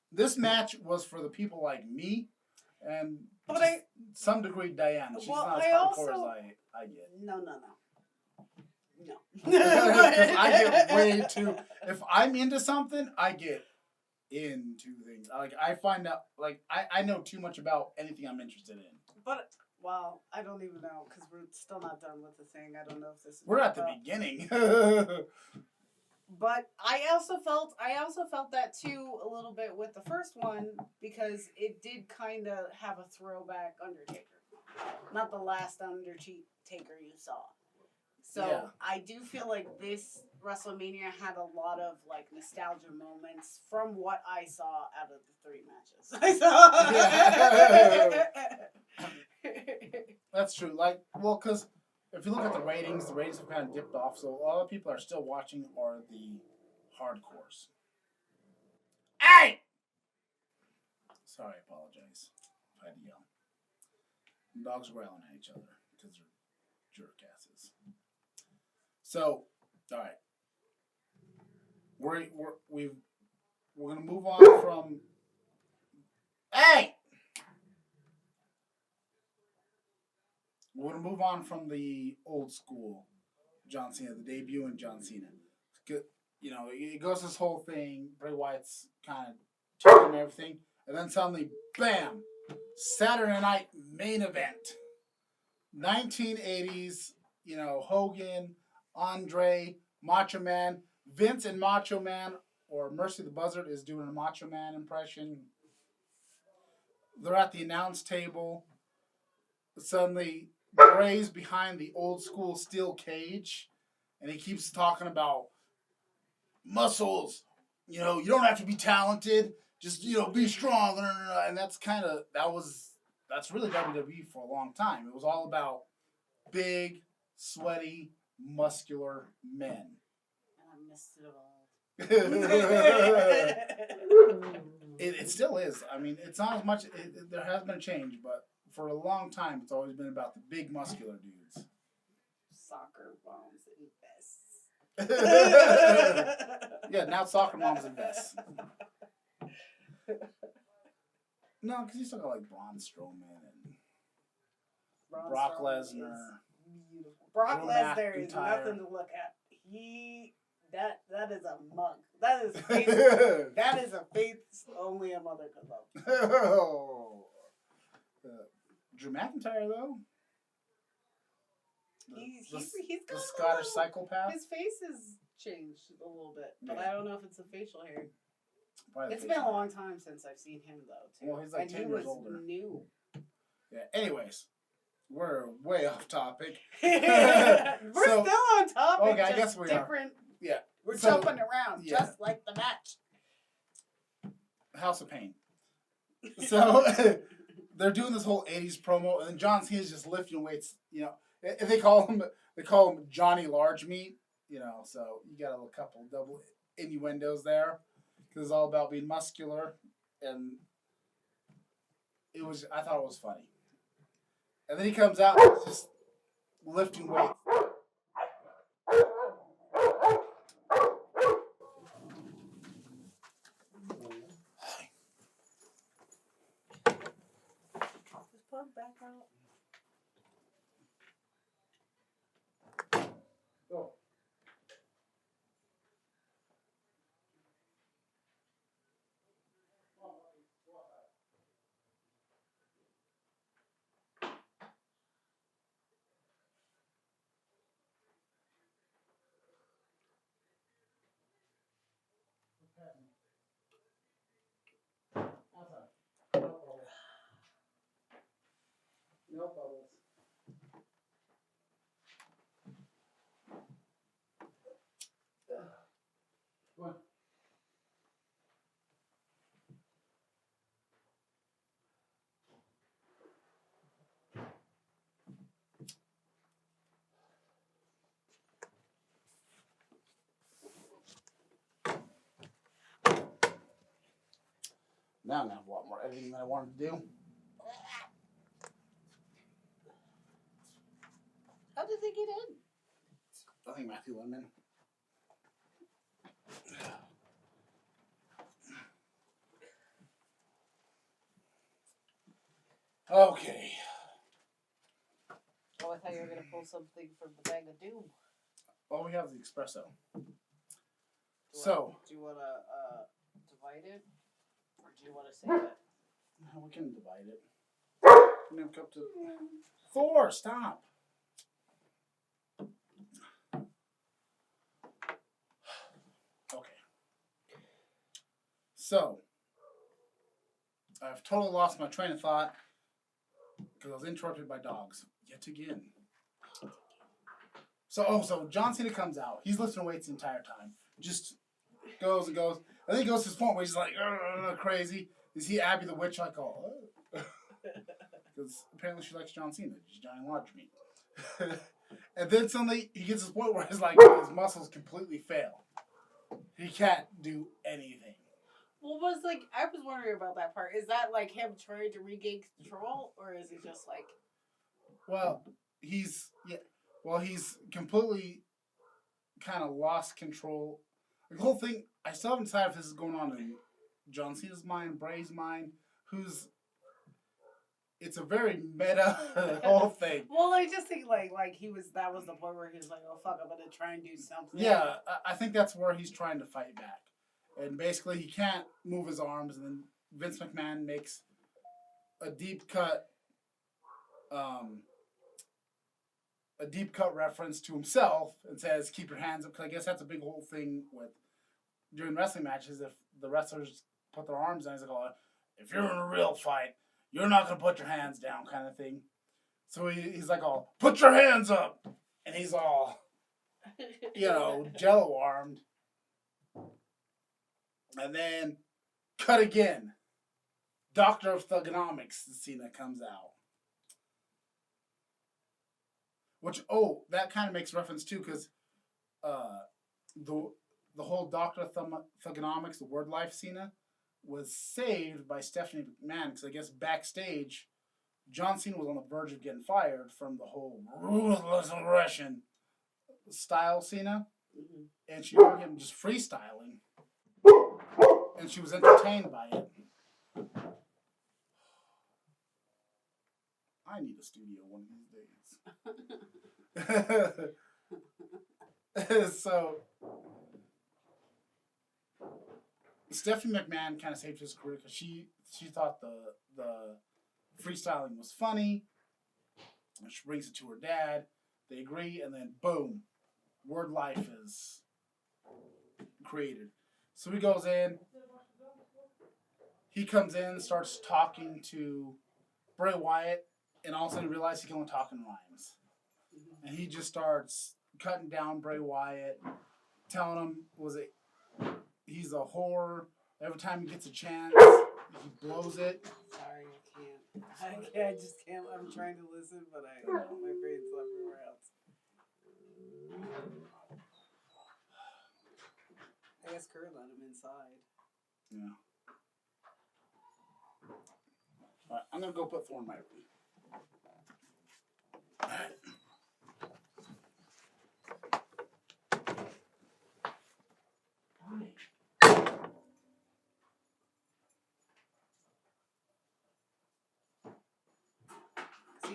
This match was for the people like me and some degree Diana. She's not as hardcore as I get. No. Because I get way too. If I'm into something, I get into things. Like I find out, like I know too much about anything I'm interested in. But well, I don't even know because we're still not done with the thing. I don't know if this is. We're at the beginning. But I also felt that too a little bit with the first one because it did kind of have a throwback Undertaker, not the last Undertaker you saw. So yeah. I do feel like this WrestleMania had a lot of like nostalgia moments from what I saw out of the 3 matches I saw. That's true. Like, well, because if you look at the ratings have kind of dipped off. So a lot of people are still watching are the hardcores. Hey! Sorry, I apologize. I had to yell. Dogs growling at each other because they're jerkasses. So, all right, we're gonna move on from. Hey, we're gonna move on from the old school John Cena, the debut in John Cena. You know, it goes this whole thing. Bray Wyatt's kind of teaching him everything, and then suddenly, bam! Saturday Night Main Event, 1980s. You know, Hogan, Andre, Macho Man, Vince and Macho Man, or Mercy the Buzzard is doing a Macho Man impression. They're at the announce table. Suddenly, Bray's behind the old school steel cage, and he keeps talking about muscles. You know, you don't have to be talented. Just, you know, be strong. And that's that's really WWE for a long time. It was all about big, sweaty, muscular men. And I missed it all. It still is. I mean, it's not as much. There has been a change, but for a long time, it's always been about the big, muscular dudes. Soccer moms and vests. Yeah, now soccer moms and vests. No, because you still got like Braun Strowman and Brock Lesnar. Brock Lesnar is nothing to look at. That is a mug. That is faith. That is a faith only a mother could love. Oh. Drew McIntyre though. He's the Scottish psychopath. His face has changed a little bit, but I don't know if it's the facial hair. It's been a long time since I've seen him though. Too. Well, he's like 10 years older. New. Yeah. Anyways, we're way off topic. We're still on topic. Okay, I guess we are. Yeah. We're jumping around just like the match. House of Pain. So they're doing this whole 80s promo, and then John Cena's just lifting weights. You know, they call him Johnny Large Meat. You know, so you got a couple double innuendos there because it's all about being muscular, and I thought it was funny. And then he comes out and he's just lifting weights. fuck back out. Go. Outside. No bubbles. No bubbles. Come on. Now I'm gonna have a lot more editing than I wanted to do. How did they get in? I think Matthew let him in. Okay. Oh, I thought you were gonna pull something from the bag of doom. All we have is the espresso. Do you wanna divide it, or do you wanna save it? We can divide it. We have cup to Thor. Stop. Okay. So I've totally lost my train of thought because I was interrupted by dogs yet again. So John Cena comes out. He's lifting weights the entire time. Just goes and goes. I think he goes to this point where he's like crazy. Is he Abby the Witch? Like, because apparently she likes John Cena. She's Johnny Laundry Meat. And then suddenly he gets to this point where his muscles completely fail. He can't do anything. Well, I was wondering about that part. Is that like him trying to regain control, or is it just like? Well, he's completely kind of lost control. The whole thing, I still haven't decided if this is going on in John Cena's mind, Bray's mind, it's a very meta whole thing. Well, I just think that was the point where he was like, oh fuck, I'm gonna try and do something. Yeah, I think that's where he's trying to fight back. And basically he can't move his arms, and then Vince McMahon makes a deep cut reference to himself and says, keep your hands up, because I guess that's a big whole thing with during wrestling matches. If the wrestlers put their arms down, he's like, oh, if you're in a real fight, you're not going to put your hands down, kind of thing. So he's like, oh, put your hands up. And he's all, jello armed. And then, cut again. Doctor of Thugonomics, Cena comes out. Which, that kind of makes reference too, because the whole Doctor of Thugonomics, the word life Cena, was saved by Stephanie McMahon, because I guess backstage, John Cena was on the verge of getting fired from the whole ruthless aggression style Cena, and she heard him just freestyling, and she was entertained by it. I need a studio one of these days. So Stephanie McMahon kind of saved his career because she thought the freestyling was funny. And she brings it to her dad. They agree, and then boom, Word Life is created. So he goes in. He comes in, starts talking to Bray Wyatt, and all of a sudden realizes he can only talk in rhymes. And he just starts cutting down Bray Wyatt, telling him he's a whore. Every time he gets a chance, he blows it. Sorry, I just can't. I'm trying to listen, but my brain's everywhere else. I guess Kurt let him inside. Yeah. All right, I'm gonna go put Thor in my room. All right.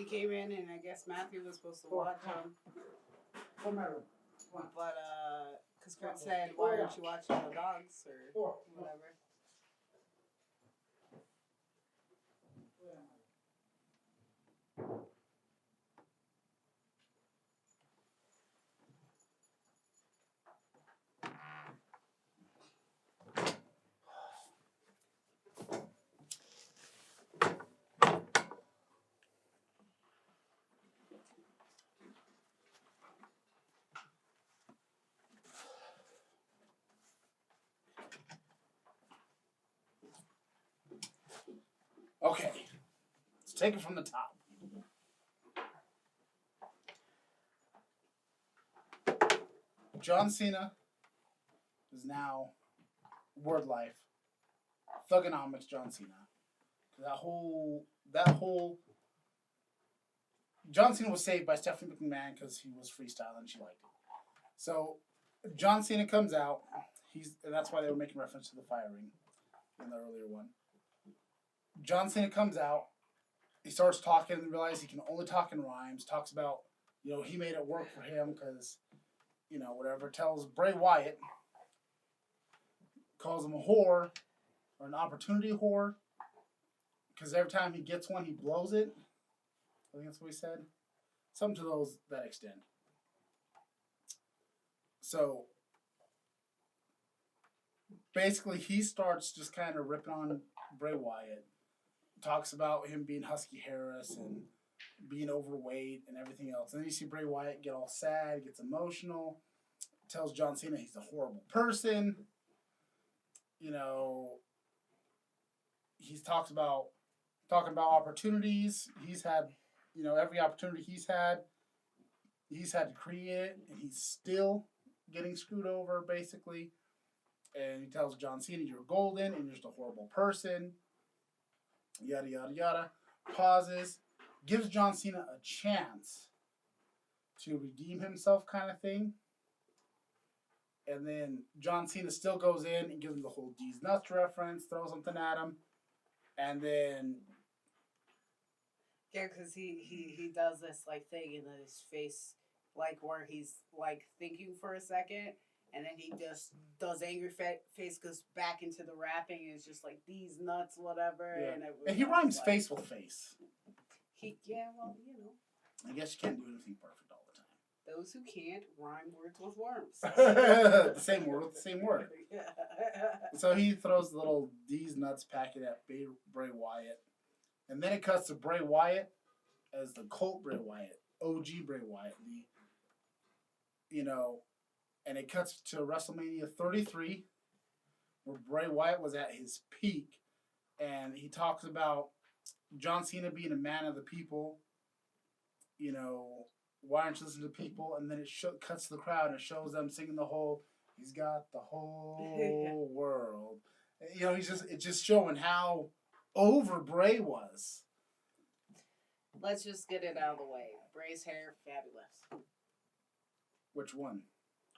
she came in, and I guess Matthew was supposed to watch them. But, because Kurt said, why aren't you watching the dogs or whatever? Okay, let's take it from the top. John Cena is now Word Life Thugonomics John Cena. That whole John Cena was saved by Stephanie McMahon because he was freestyling and she liked it. So John Cena comes out. And that's why they were making reference to the fire ring in the earlier one. John Cena comes out. He starts talking and realizes he can only talk in rhymes. Talks about, he made it work for him because, whatever. Tells Bray Wyatt, calls him a whore or an opportunity whore because every time he gets one, he blows it. I think that's what he said. Something to that extent. So basically, he starts just kind of ripping on Bray Wyatt. Talks about him being Husky Harris and being overweight and everything else. And then you see Bray Wyatt get all sad, gets emotional, tells John Cena he's a horrible person. He's talking about opportunities. He's had, every opportunity he's had to create it, and he's still getting screwed over, basically. And he tells John Cena, you're golden, and you're just a horrible person. Yada, yada, yada. Pauses. Gives John Cena a chance to redeem himself, kind of thing. And then John Cena still goes in and gives him the whole D's nuts reference, throws something at him. And then... Yeah, because he does this, thing in his face, where he's, thinking for a second. And then he just does angry face, goes back into the rapping, and it's just these nuts, whatever. Yeah. And, and he rhymes face with face. I guess you can't do anything perfect all the time. Those who can't rhyme words with worms. The same word with the same word. Yeah. So he throws the little D's nuts packet at Bray Wyatt. And then it cuts to Bray Wyatt as the Colt Bray Wyatt, OG Bray Wyatt. And it cuts to WrestleMania 33, where Bray Wyatt was at his peak. And he talks about John Cena being a man of the people. Why aren't you listening to people? And then it cuts to the crowd and it shows them singing he's got the whole world. It's just showing how over Bray was. Let's just get it out of the way. Bray's hair, fabulous. Which one?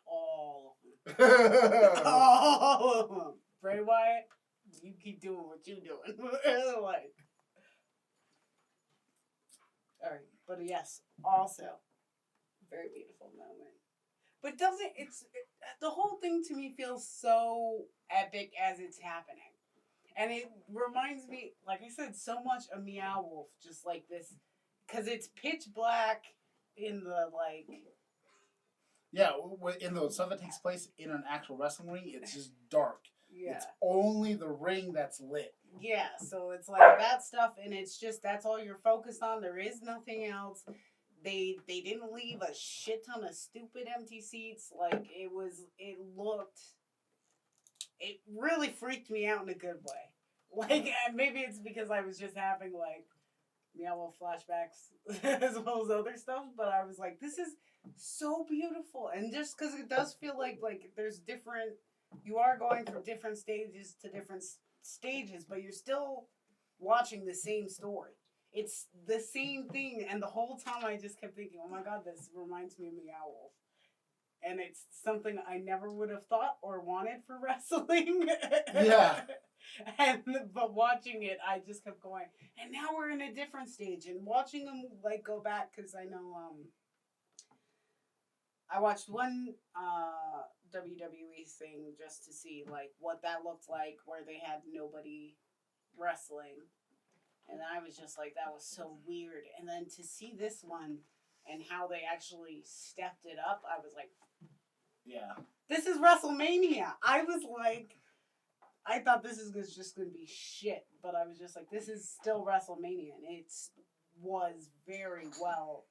All of them. All of them. Bray Wyatt, you keep doing what you're doing. Alright, but yes, also, very beautiful moment. But the whole thing to me feels so epic as it's happening. And it reminds me, like I said, so much of Meow Wolf, just like this, because it's pitch black in the, Yeah, in the stuff that takes place in an actual wrestling ring, it's just dark. Yeah. It's only the ring that's lit. Yeah, so it's that stuff, and it's just, that's all you're focused on. There is nothing else. They didn't leave a shit ton of stupid empty seats. It really freaked me out in a good way. Maybe it's because I was just having, Meow Wolf flashbacks as well as other stuff, but I was like, this is so beautiful. And just because it does feel like there's different, you are going from different stages to different stages, but you're still watching the same story. It's the same thing, and the whole time I just kept thinking, oh my god, this reminds me of Meow Wolf. and it's something I never would have thought or wanted for wrestling. Yeah. But watching it, I just kept going. And now we're in a different stage, and watching them like go back because I know I watched one WWE thing just to see like what that looked like, where they had nobody wrestling, and I was just like, that was so weird. And then to see this one and how they actually stepped it up, I was like, Yeah. this is WrestleMania. I was like, I thought this is just going to be shit, but I was just like, this is still WrestleMania, and it was very well.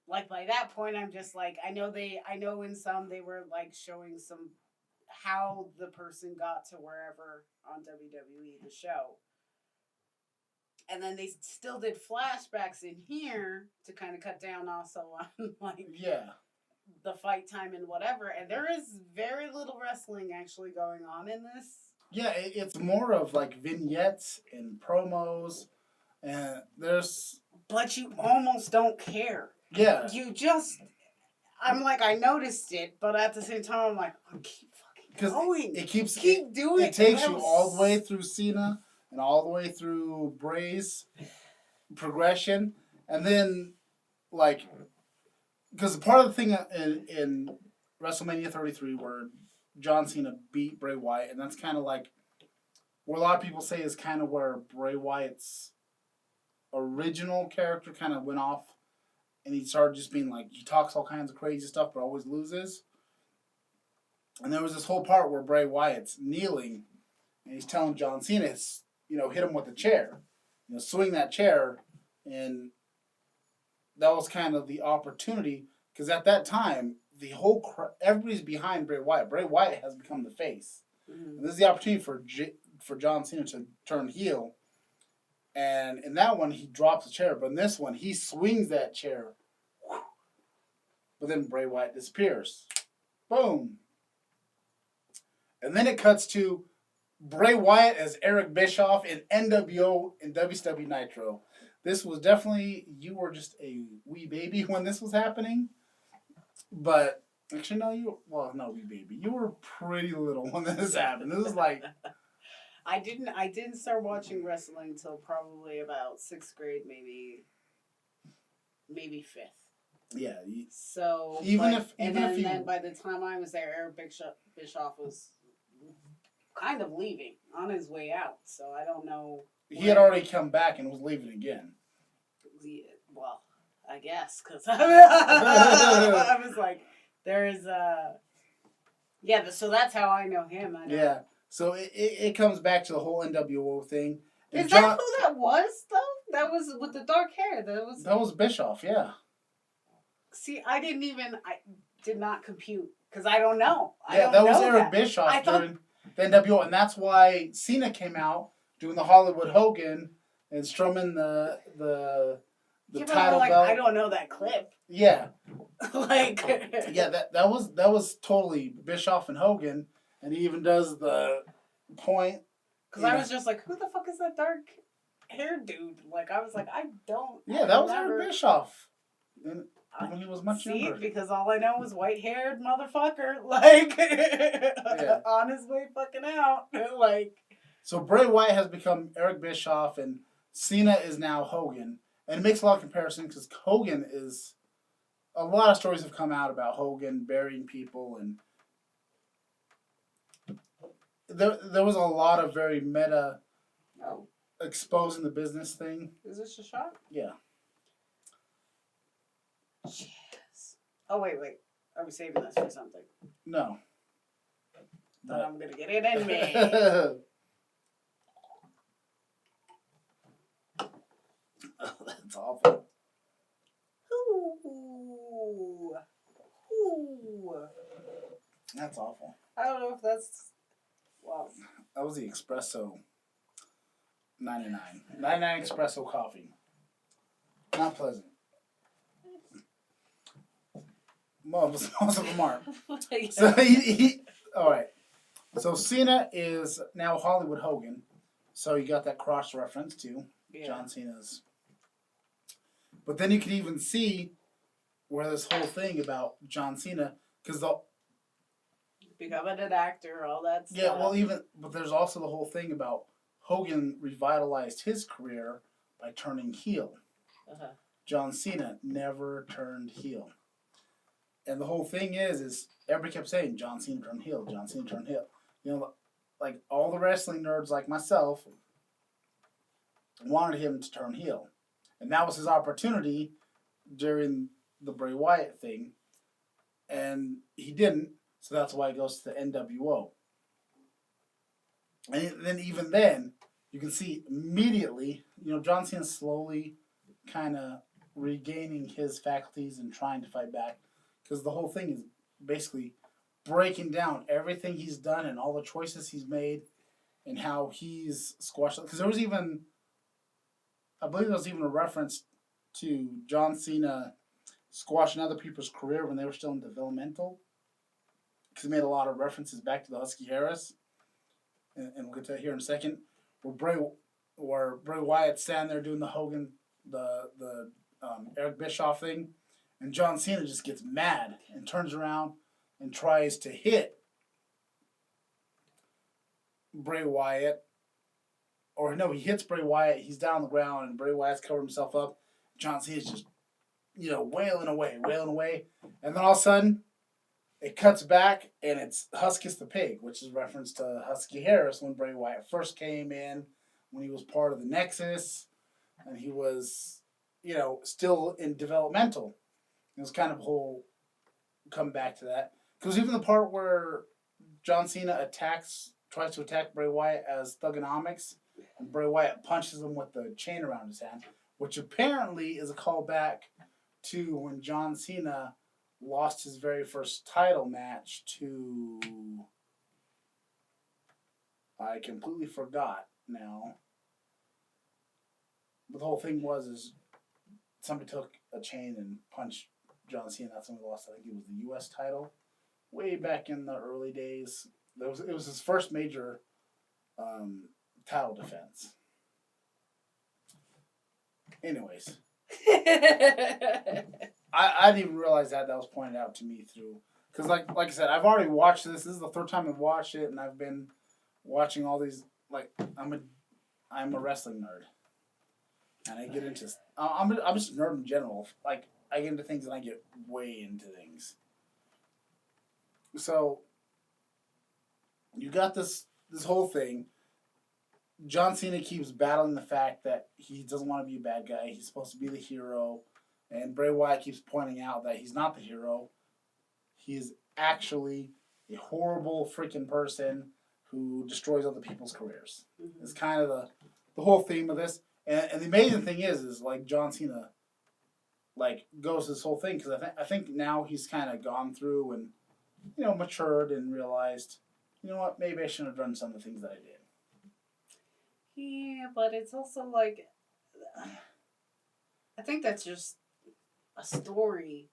Like by that point, I'm just like, I know in some they were like showing some how the person got to wherever on WWE the show, and then they still did flashbacks in here to kind of cut down also on like the fight time and whatever, and there is very little wrestling actually going on in this. Yeah, it's more of like vignettes and promos, and there's. But you almost don't care. Yeah. You just. I'm like, I noticed it, but at the same time, I'm like, oh, keep fucking going. Keep doing it. It takes you all the way through Cena and all the way through Bray's progression, and then like. Because part of the thing in WrestleMania 33 where John Cena beat Bray Wyatt, and that's kind of like what a lot of people say is kind of where Bray Wyatt's original character kind of went off, and he started just being like, he talks all kinds of crazy stuff but always loses. And there was this whole part where Bray Wyatt's kneeling, and he's telling John Cena, hit him with a chair, swing that chair, and that was kind of the opportunity, because at that time, the whole everybody's behind Bray Wyatt. Bray Wyatt has become the face. Mm-hmm. And this is the opportunity for John Cena to turn heel. And in that one, he drops the chair. But in this one, he swings that chair. But then Bray Wyatt disappears. Boom. And then it cuts to Bray Wyatt as Eric Bischoff in NWO and WCW Nitro. This was definitely, you were just a wee baby when this was happening. But, actually, no, wee baby. You were pretty little when this happened. This is like... I didn't start watching wrestling until probably about 6th grade, maybe 5th. Yeah. So, then by the time I was there, Eric Bischoff was kind of leaving, on his way out. So, I don't know... He had already come back and was leaving again. Yeah, well, I guess, because I was like, there is yeah, so that's how I know him. Yeah, so it comes back to the whole NWO thing. And is that who that was, though? That was with the dark hair. That was Bischoff, yeah. See, I did not compute, because I don't know. That was Eric Bischoff during the NWO, and that's why Cena came out doing the Hollywood Hogan and strumming the title belt. I don't know that clip. Yeah. Like. Yeah, that was totally Bischoff and Hogan, and he even does the point. Because I was just like, who the fuck is that dark haired dude? Like, I was like, I don't. Yeah, that was Eric Bischoff. When he was much younger. Because all I know was white haired motherfucker, like, on his way fucking out, like. So Bray Wyatt has become Eric Bischoff, and Cena is now Hogan. And it makes a lot of comparison because Hogan is... A lot of stories have come out about Hogan burying people, and there was a lot of very meta exposing the business thing. Is this a shot? Yeah. Yes. Oh, wait. Are we saving this for something? No. But I'm going to get it in me. That's awful. Ooh. That's awful. I don't know if that's... Wow. That was the espresso 99. 99 espresso coffee. Not pleasant. Most of them aren't. Yeah. So he all right. So Cena is now Hollywood Hogan. So you got that cross reference to John Cena's. But then you can even see where this whole thing about John Cena, because the Becoming an actor, all that stuff. yeah, well, but there's also the whole thing about Hogan revitalized his career by turning heel. Uh-huh. John Cena never turned heel, and the whole thing is everybody kept saying John Cena turned heel, John Cena turned heel. You know, like all the wrestling nerds like myself wanted him to turn heel, and that was his opportunity during the Bray Wyatt thing, and he didn't. So that's why he goes to the NWO. And then even then, you can see immediately, John Cena slowly kind of regaining his faculties and trying to fight back. Because the whole thing is basically breaking down everything he's done and all the choices he's made and how he's squashed. Because there was even, I believe there was even a reference to John Cena squashing other people's career when they were still in developmental. Because he made a lot of references back to the Husky Harris, and we'll get to that here in a second. Where Bray Wyatt's standing there doing the Hogan, the Eric Bischoff thing, and John Cena just gets mad and turns around and tries to hit Bray Wyatt, or no, he hits Bray Wyatt. He's down on the ground, and Bray Wyatt's covered himself up. John Cena's just wailing away, and then all of a sudden, it cuts back, and it's Huskus the Pig, which is reference to Husky Harris when Bray Wyatt first came in, when he was part of the Nexus, and he was, still in developmental. It was kind of a whole come back to that. Because even the part where John Cena tries to attack Bray Wyatt as Thugonomics, and Bray Wyatt punches him with the chain around his hand, which apparently is a callback to when John Cena lost his very first title match to... I completely forgot now. But the whole thing is somebody took a chain and punched John Cena. That's when he lost, I think it was the U.S. title. Way back in the early days. It was his first major title defense. Anyways. I didn't even realize that was pointed out to me through... Because like I said, I've already watched this. This is the third time I've watched it, and I've been watching all these... I'm a wrestling nerd. And I get into... I'm just a nerd in general. I get into things and I get way into things. So, you got this whole thing. John Cena keeps battling the fact that he doesn't want to be a bad guy. He's supposed to be the hero. And Bray Wyatt keeps pointing out that he's not the hero. He is actually a horrible freaking person who destroys other people's careers. Mm-hmm. It's kind of the whole theme of this. And the amazing thing is John Cena, goes this whole thing. Because I think now he's kind of gone through and, matured and realized, you know what, maybe I shouldn't have done some of the things that I did. Yeah, but it's also I think that's just a story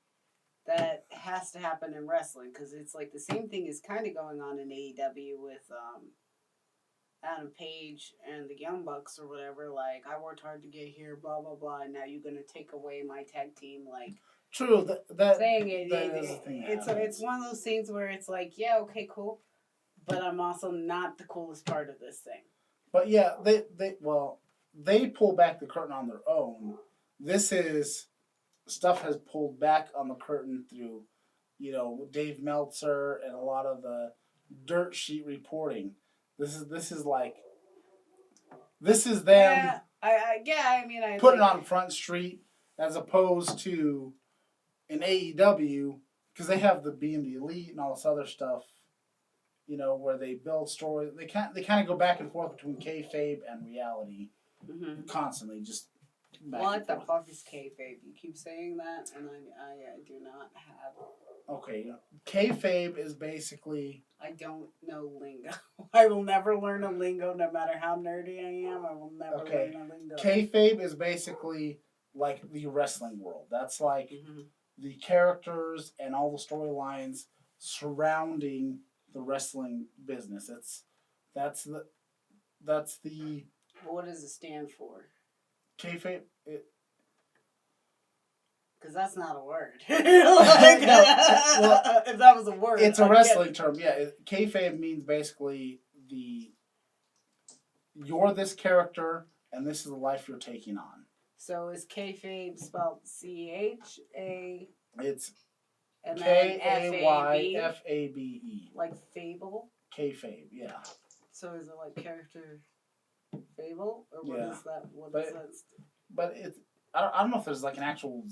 that has to happen in wrestling, because it's the same thing is kind of going on in AEW with Adam Page and the Young Bucks or whatever. I worked hard to get here, blah blah blah, and now you're gonna take away my tag team. True, that saying it's one of those things where it's yeah, okay, cool, but I'm also not the coolest part of this thing. But yeah, they pull back the curtain on their own. This is stuff has pulled back on the curtain through, Dave Meltzer and a lot of the dirt sheet reporting. This is them. I putting it on Front Street as opposed to in AEW, because they have the Being the Elite and all this other stuff. Where they build stories. They kind of go back and forth between kayfabe and reality, constantly. Just what the fuck is kayfabe? You keep saying that, and I do not have. Okay, kayfabe is basically... I don't know lingo. I will never learn a lingo, no matter how nerdy I am. I will never learn a lingo. Kayfabe is basically the wrestling world. That's the characters and all the storylines surrounding the wrestling business. That's the. What does it stand for? Kayfabe. Because that's not a word. Well, if that was a word. It's a wrestling term, yeah. Kayfabe means basically you're this character, and this is the life you're taking on. So is kayfabe spelled C-H-A... It's and Kayfabe. Like fable? Kayfabe, yeah. So is it like character fable? Or what is that? But it's... I don't know if there's like an actual...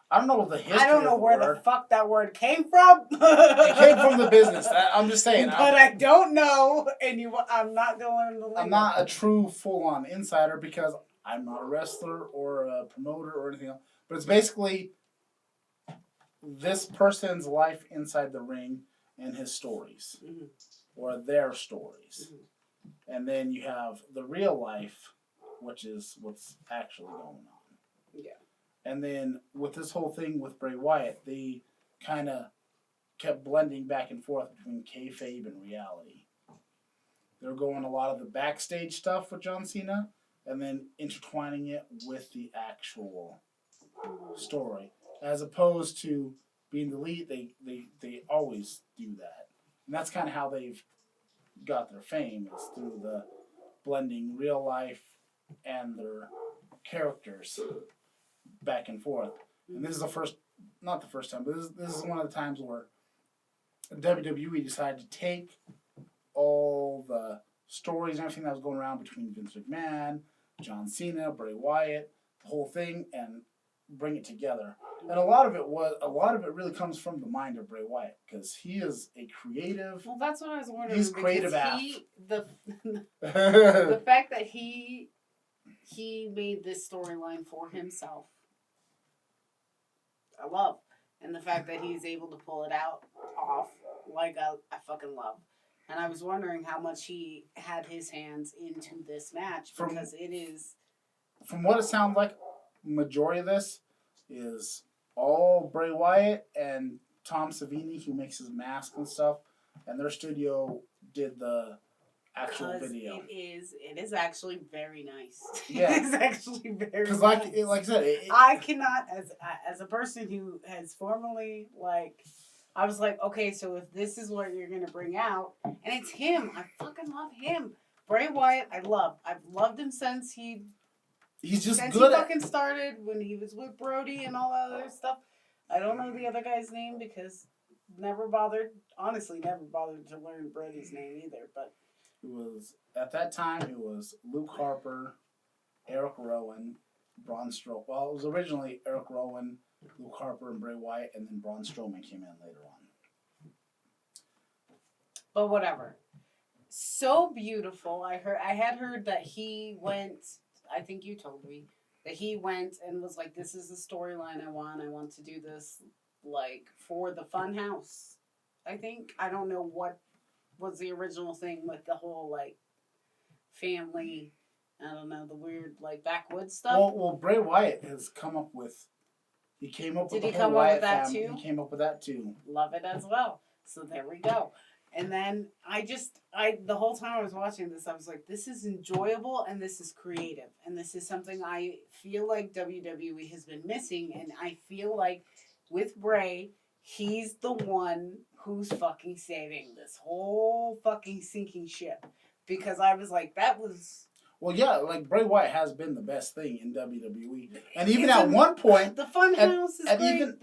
I don't know what the history. I don't know where the fuck that word came from. It came from the business. I'm just saying. But I don't know, and I'm not going to. I'm not a true full-on insider because I'm not a wrestler or a promoter or anything else. But it's basically this person's life inside the ring and his stories, or their stories, and then you have the real life, which is what's actually going on. Yeah. And then with this whole thing with Bray Wyatt, they kind of kept blending back and forth between kayfabe and reality. They're going a lot of the backstage stuff with John Cena and then intertwining it with the actual story. As opposed to being the lead, they always do that. And that's kind of how they've got their fame, is through the blending real life and their characters back and forth. And this is not the first time, but this is one of the times where WWE decided to take all the stories and everything that was going around between Vince McMahon, John Cena, Bray Wyatt, the whole thing, and bring it together. And a lot of it really comes from the mind of Bray Wyatt, because he is a creative. Well, that's what I was wondering. He's creative the fact that he made this storyline for himself, I love. And the fact that he's able to pull it off, like I fucking love. And I was wondering how much he had his hands into this match, because it is... From what it sounds like, majority of this is all Bray Wyatt and Tom Savini, who makes his mask and stuff, and their studio did the actual video. It is actually very nice. Yeah. It is actually very nice. Because like I said... I cannot, as a person who has formerly, I was like, okay, so if this is what you're going to bring out, and it's him, I fucking love him. Bray Wyatt, I've loved him since he fucking started, when he was with Brody and all that other stuff. I don't know the other guy's name because never bothered to learn Brody's name either, but... It was, at that time, it was Luke Harper, Eric Rowan, Braun Strowman. Well, it was originally Eric Rowan, Luke Harper, and Bray Wyatt, and then Braun Strowman came in later on. But whatever. So beautiful. I had heard that he went, I think you told me, that he went and was like, this is the storyline I want. I want to do this, for the Funhouse, I think. I don't know what was the original thing with the whole, family, I don't know, the weird, backwoods stuff. Well, Bray Wyatt has come up with... He came up with the whole Wyatt family. He came up with that too. Love it as well. So there we go. And then the whole time I was watching this, I was like, this is enjoyable and this is creative. And this is something I feel like WWE has been missing. And I feel like with Bray, he's the one who's fucking saving this whole fucking sinking ship. Because I was like, that was... Well, yeah, Bray Wyatt has been the best thing in WWE. And even at one point... The Funhouse is great.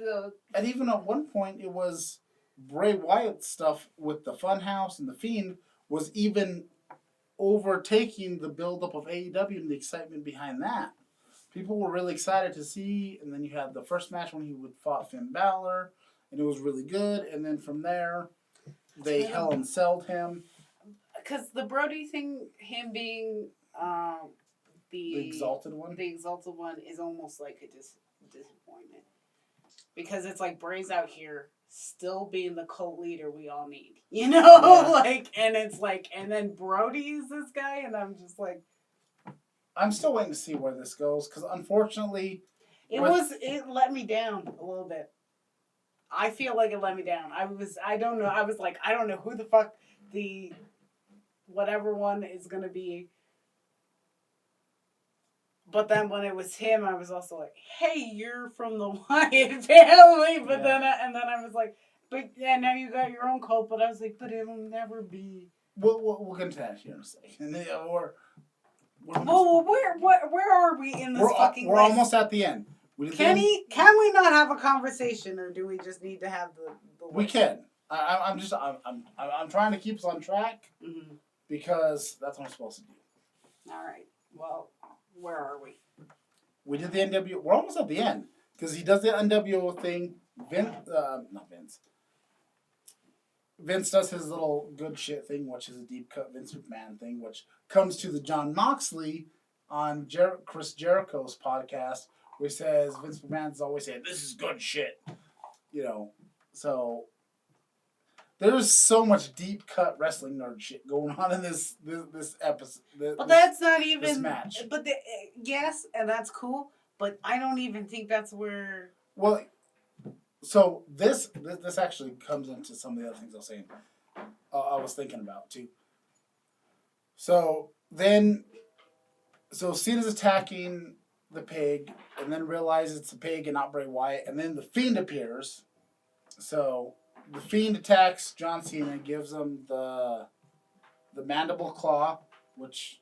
And even at one point, it was... Bray Wyatt stuff with the Funhouse and the Fiend was even overtaking the buildup of AEW and the excitement behind that. People were really excited to see, and then you had the first match when he would fought Finn Balor, and it was really good, and then from there, they Hell and Celled him. Because the Brody thing, him being the Exalted one? The Exalted one is almost like a disappointment. Because it's like Bray's out here still being the cult leader we all need. You know? Yeah. And it's and then Brody's this guy, and I'm just like... I'm still waiting to see where this goes, because unfortunately... It let me down a little bit. I feel like it let me down. I don't know. I was like, I don't know who the fuck the whatever one is going to be. But then when it was him, I was also like, "Hey, you're from the Wyatt family." But then I was like, "But yeah, now you got your own cult." But I was like, "But it'll never be." We'll get to that here in a second. Well, where are we in this fucking? We're almost at the end. Can we not have a conversation, or do we just need to have the We can. I'm trying to keep us on track because that's what I'm supposed to do. All right. Well, where are we? We did the NWO. We're almost at the end because he does the NWO thing. Not Vince. Vince does his little good shit thing, which is a deep cut Vince McMahon thing, which comes to the John Moxley on Chris Jericho's podcast, where he says Vince McMahon's always saying, "This is good shit," So there's so much deep cut wrestling nerd shit going on in this episode. But that's not even this match. But yes, and that's cool. But I don't even think that's where. Well, so this actually comes into some of the other things I was saying. I was thinking about too. So Cena's attacking the pig, and then realizes it's the pig and not Bray Wyatt, and then the Fiend appears. So the Fiend attacks John Cena and gives him the mandible claw, which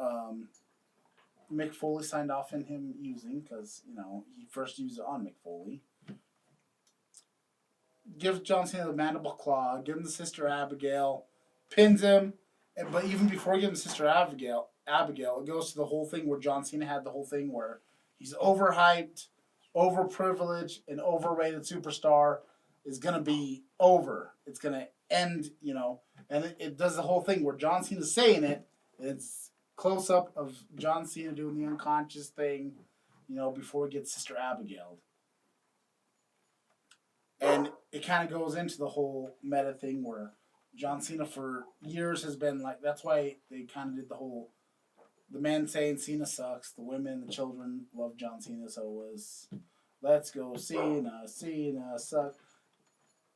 Mick Foley signed off in him using because he first used it on Mick Foley. Gives John Cena the mandible claw, gives him the Sister Abigail, pins him, but even before giving Sister Abigail, it goes to the whole thing where John Cena had the whole thing where he's overhyped, overprivileged, and overrated superstar is going to be over. It's going to end, and it does the whole thing where John Cena's saying it. It's close up of John Cena doing the unconscious thing, before he gets Sister Abigail. And it kind of goes into the whole meta thing where John Cena for years has been like, that's why they kind of did the men saying Cena sucks, the women, the children love John Cena, so it was, let's go Cena sucks.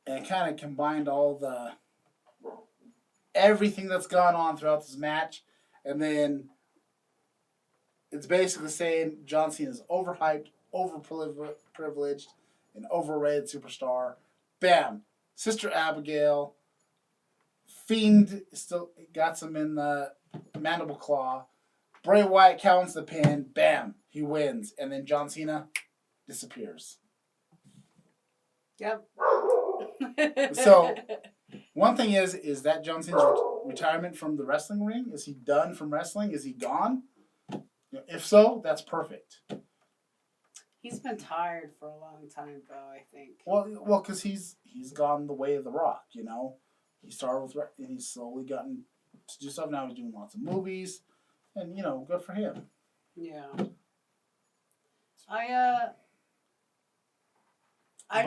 And it kind of combined everything that's gone on throughout this match, and then it's basically saying John Cena's overhyped, overprivileged, an overrated superstar. Bam! Sister Abigail. Fiend still got him in the mandible claw. Bray Wyatt counts the pin. Bam! He wins. And then John Cena disappears. Yep. So, one thing is that John Cena's retirement from the wrestling ring? Is he done from wrestling? Is he gone? If so, that's perfect. He's been tired for a long time, though, I think. Well, because he's gone the way of The Rock, He started with, and he's slowly gotten to do stuff. Now he's doing lots of movies, and, good for him. Yeah. I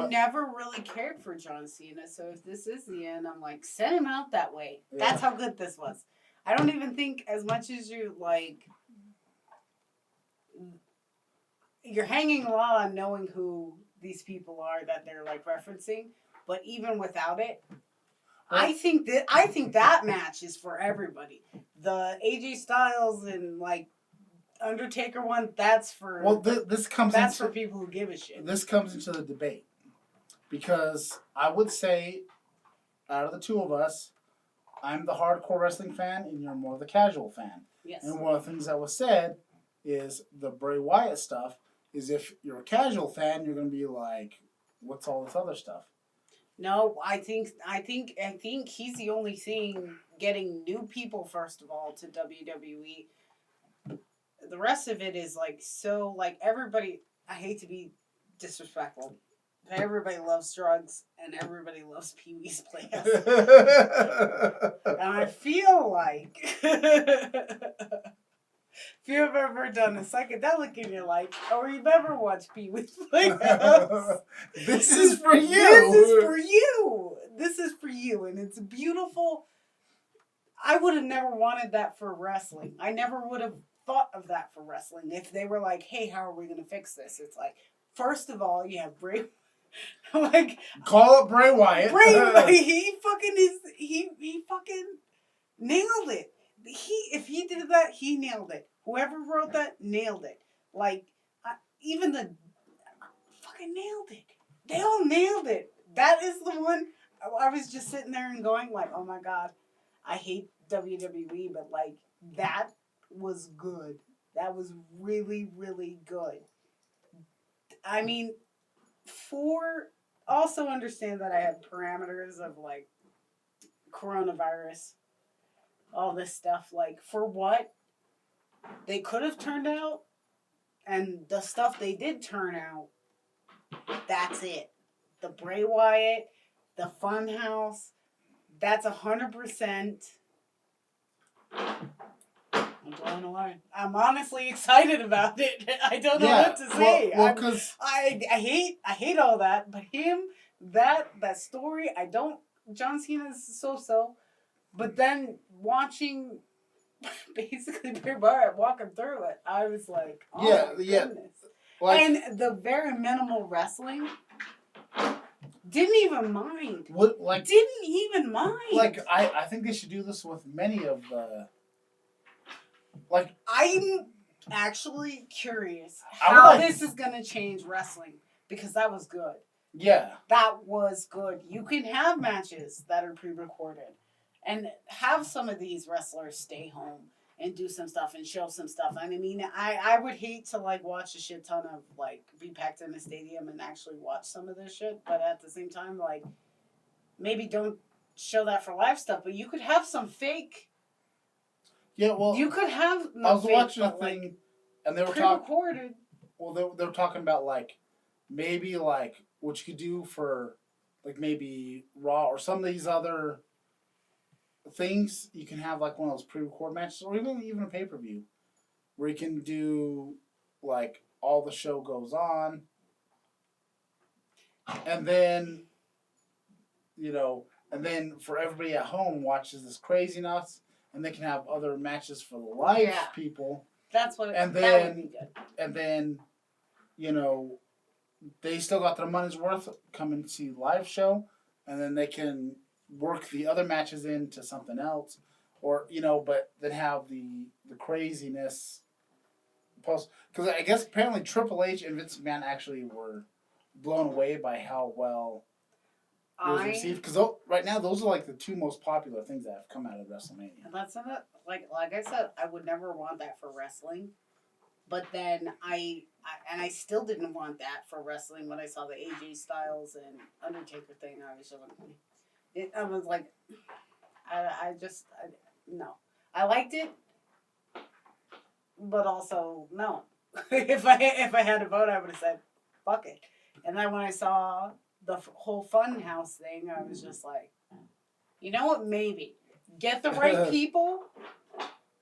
never really cared for John Cena, so if this is the end, I'm like, send him out that way. Yeah. That's how good this was. I don't even think, as much as you're hanging a lot on knowing who these people are that they're referencing, but even without it, I think that match is for everybody. The AJ Styles and Undertaker one, that's for for people who give a shit. This comes into the debate because I would say, out of the two of us, I'm the hardcore wrestling fan and you're more the casual fan. Yes. And one of the things that was said is the Bray Wyatt stuff is if you're a casual fan, you're going to be like, what's all this other stuff? No, I think he's the only thing getting new people, first of all, to WWE. The rest of it is everybody, I hate to be disrespectful, but everybody loves drugs and everybody loves Pee-wee's Playhouse. And I feel like if you've ever done a psychedelic in your life, or you've ever watched Pee-wee's Playhouse, this is for you. This is for you. This is for you, and it's beautiful. I would have never wanted that for wrestling. I never would have thought of that for wrestling. If they were like, "Hey, how are we going to fix this?" It's like, first of all, you have Bray. Call up Bray Wyatt. He fucking nailed it. If he did that, he nailed it. Whoever wrote that nailed it. Like, even the fucking nailed it. They all nailed it. That is the one. I was just sitting there and going like, oh my god, I hate WWE, but like that was good. That was really, really good. I mean, also understand that I had parameters of like coronavirus, all this stuff. Like, for what they could have turned out and the stuff they did turn out, that's it. The Bray Wyatt, the Funhouse, that's 100%. I'm blown away. I'm honestly excited about it. I don't know what to say. Well, because I hate all that, but that story, John Cena's so, but then watching basically Bray Wyatt walking through it, I was like, oh my goodness. Like, and the very minimal wrestling, didn't even mind. Didn't even mind. Like, I think they should do this with many of the... Like, I'm actually curious how this is going to change wrestling, because that was good. Yeah. That was good. You can have matches that are pre-recorded and have some of these wrestlers stay home and do some stuff and show some stuff. And I mean, I would hate to like watch a shit ton of like be packed in a stadium and actually watch some of this shit, but at the same time, like, maybe don't show that for live stuff, but you could have some fake. Yeah, well, you could have. I was watching a thing, like, and they were pre-recorded. Well, they were talking about like maybe like what you could do for like maybe Raw or some of these other things. You can have like one of those pre-record matches, or even a pay-per-view, where you can do like all the show goes on, and then and then for everybody at home watches this craziness. And they can have other matches for the live people. That's what. And then, that would be good. And then, they still got their money's worth coming to see the live show, and then they can work the other matches into something else, or but then have the craziness post. Because I guess apparently Triple H and Vince McMahon actually were blown away by how well it was received, because right now those are like the two most popular things that have come out of WrestleMania. And that's not like I said, I would never want that for wrestling, but then I still didn't want that for wrestling when I saw the AJ Styles and Undertaker thing. I was like, no, I liked it, but also no. if I had to vote, I would have said fuck it. And then when I saw the whole Funhouse thing, I was just like, you know what, maybe get the right people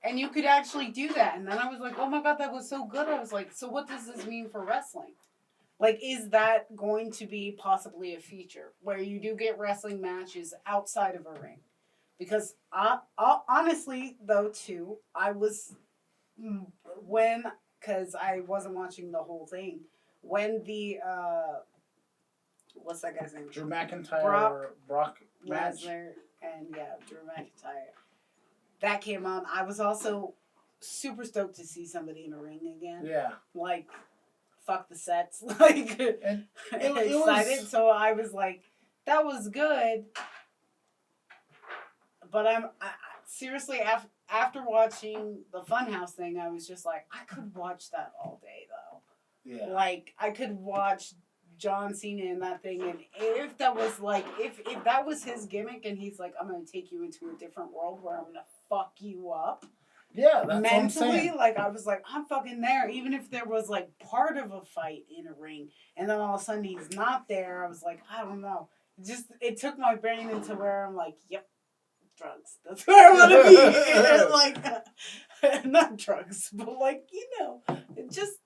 and you could actually do that. And then I was like, oh my god, that was so good. I was like, so what does this mean for wrestling? Like, is that going to be possibly a feature where you do get wrestling matches outside of a ring? Because honestly, though, too, because I wasn't watching the whole thing, when the what's that guy's name? Drew McIntyre, Brock Lesnar, and Drew McIntyre. That came on. I was also super stoked to see somebody in a ring again. Yeah. Like, fuck the sets. Like, and excited. So I was like, that was good. But I seriously, after watching the Funhouse thing, I was just like, I could watch that all day, though. Yeah. Like, I could watch John Cena in that thing, and if that was like, if that was his gimmick, and he's like, I'm gonna take you into a different world where I'm gonna fuck you up. Yeah, that's mentally, what I'm saying. Like, I was like, I'm fucking there. Even if there was like part of a fight in a ring, and then all of a sudden he's not there, I was like, I don't know. It took my brain into where I'm like, yep, drugs. That's where I want to be. Like, not drugs, but like, just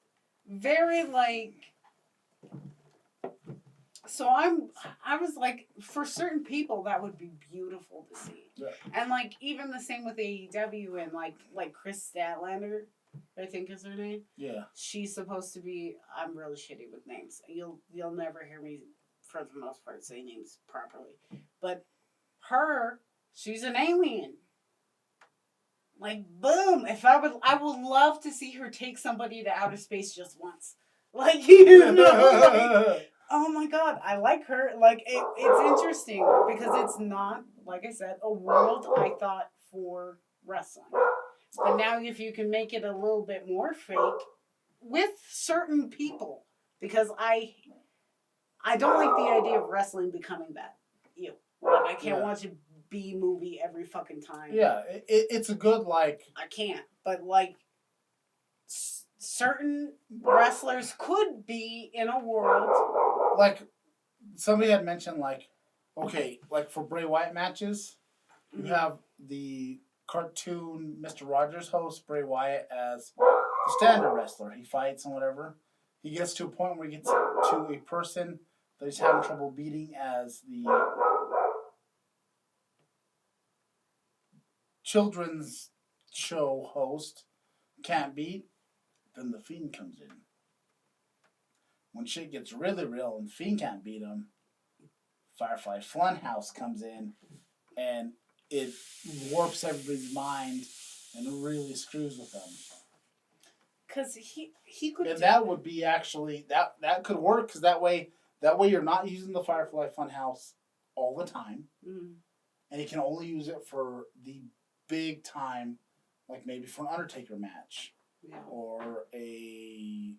very like. So I was like, for certain people that would be beautiful to see. Yeah. And like even the same with AEW and like Chris Statlander, I think is her name. Yeah. She's supposed to be, I'm really shitty with names. You'll never hear me for the most part say names properly. But she's an alien. Like, boom! I would love to see her take somebody to outer space just once. Like, you know, like, oh my god, I like her. Like, it's interesting because it's not, like I said, a world I thought for wrestling. But now, if you can make it a little bit more fake with certain people, because I don't like the idea of wrestling becoming that. You like I can't watch a B movie every fucking time. Yeah, it's a good like. I can't, but like certain wrestlers could be in a world. Like somebody had mentioned, like okay, like for Bray Wyatt matches, you have the cartoon Mr. Rogers host Bray Wyatt as the standard wrestler. He fights and whatever. He gets to a point where he gets to a person that he's having trouble beating as the children's show host can't beat. Then the Fiend comes in. When shit gets really real and Fiend can't beat him, Firefly Funhouse comes in and it warps everybody's mind and really screws with them. Because he could. And that would be actually that could work because that way you're not using the Firefly Funhouse all the time, and you can only use it for the big time, like maybe for an Undertaker match or a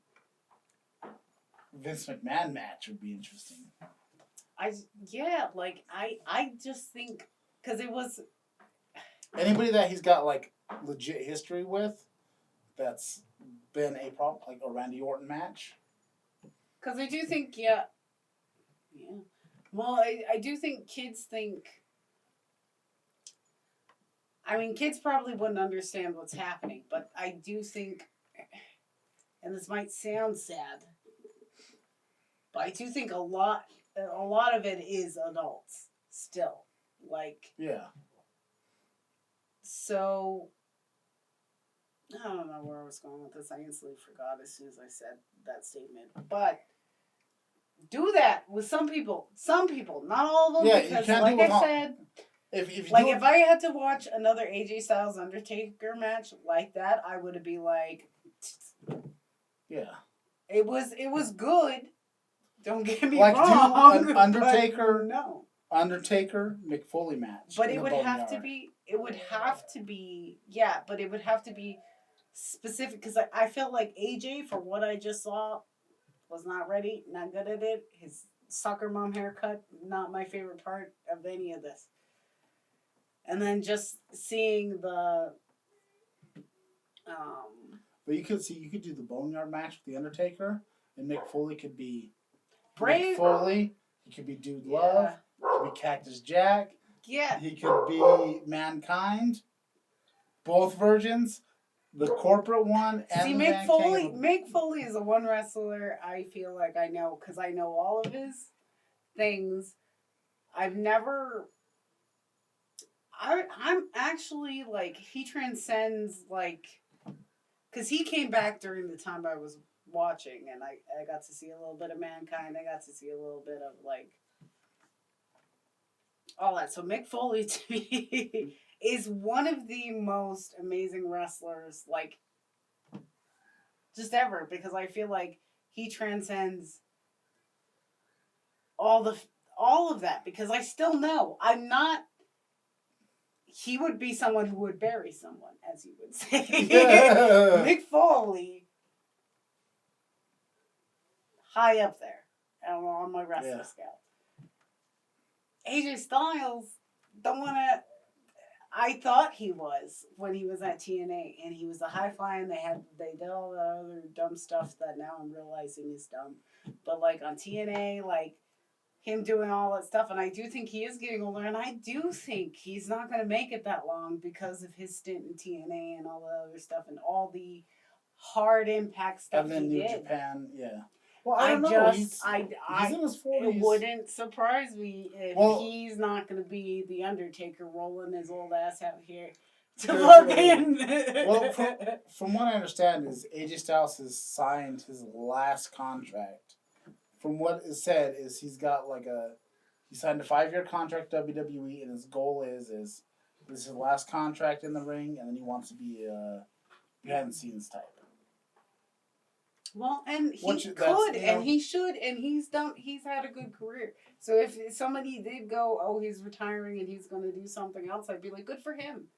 Vince McMahon match would be interesting. I just think because it was anybody that he's got like legit history with that's been a problem, like a Randy Orton match. Because I do think well I do think kids think. I mean, kids probably wouldn't understand what's happening, but I do think, and this might sound sad, but I do think a lot of it is adults still. Like, yeah. So, I don't know where I was going with this. I instantly forgot as soon as I said that statement. But do that with some people. Some people, not all of them. Yeah, because, you can't like do it I said, if I had to watch another AJ Styles Undertaker match like that, I would be like, yeah, it was good. Don't get me like wrong. do an Undertaker, no, Undertaker McFoley match. But it would have to be. It would have to be. Yeah, but it would have to be specific because I felt like AJ, for what I just saw, was not ready, not good at it. His soccer mom haircut, not my favorite part of any of this. And then just seeing the. But you could do the Boneyard match with the Undertaker, and Mick Foley could be Brave. Mick Foley. He could be Dude Love. He could be Cactus Jack. Yeah. He could be Mankind. Both versions. The corporate one and see, the Mick Foley. King. Mick Foley is the one wrestler I feel like I know because I know all of his things. I've never. I'm actually like he transcends like because he came back during the time I was watching and I got to see a little bit of Mankind. I got to see a little bit of like all that. So Mick Foley to me is one of the most amazing wrestlers like just ever because I feel like he transcends all of that because I still know I'm not. He would be someone who would bury someone, as you would say. Yeah. Mick Foley, high up there on my wrestling scale. AJ Styles, don't want to. I thought he was when he was at TNA, and he was a high fly, and they did all the other dumb stuff that now I'm realizing is dumb. But like on TNA, like. Him doing all that stuff, and I do think he is getting older, and I do think he's not going to make it that long because of his stint in TNA and all the other stuff and all the hard impact stuff and then he New did. Japan, yeah. Well, I don't know. He's in his 40s. It wouldn't surprise me if he's not going to be the Undertaker rolling his old ass out here to fucking. Well, from what I understand, is AJ Styles has signed his last contract. From what is said, is he's got he signed a 5-year contract WWE, and his goal is this is his last contract in the ring, and then he wants to be a behind-the-scenes type. Well, and he Which, could, you know, and he should, and he's had a good career. So if somebody did go, oh, he's retiring and he's going to do something else, I'd be like, good for him.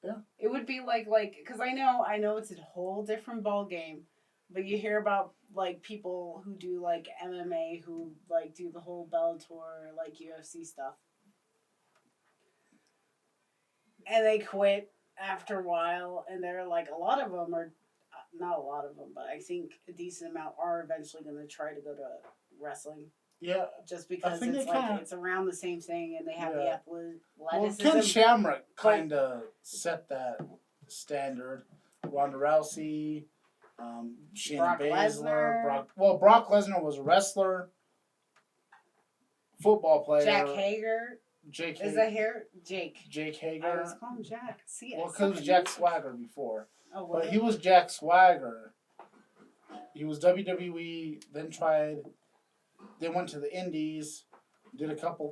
Yeah. It would be like, because I know it's a whole different ball game, but you hear about like people who do like MMA, who like do the whole Bellator, like UFC stuff, and they quit after a while, and they're like, a lot of them are. Not a lot of them, but I think a decent amount are eventually going to try to go to wrestling. Yeah. Just because it's like it's around the same thing, and they have the athleticism. Well, Ken Shamrock kind of set that standard. Ronda Rousey, Shayna Baszler, Brock Lesnar was a wrestler, football player. Jack Hager. Jake. Is that here? Jake. Jake Hager. I was calling Jack. See, well, because it was Jack Swagger before. Oh, but he was Jack Swagger. He was WWE, then went to the Indies,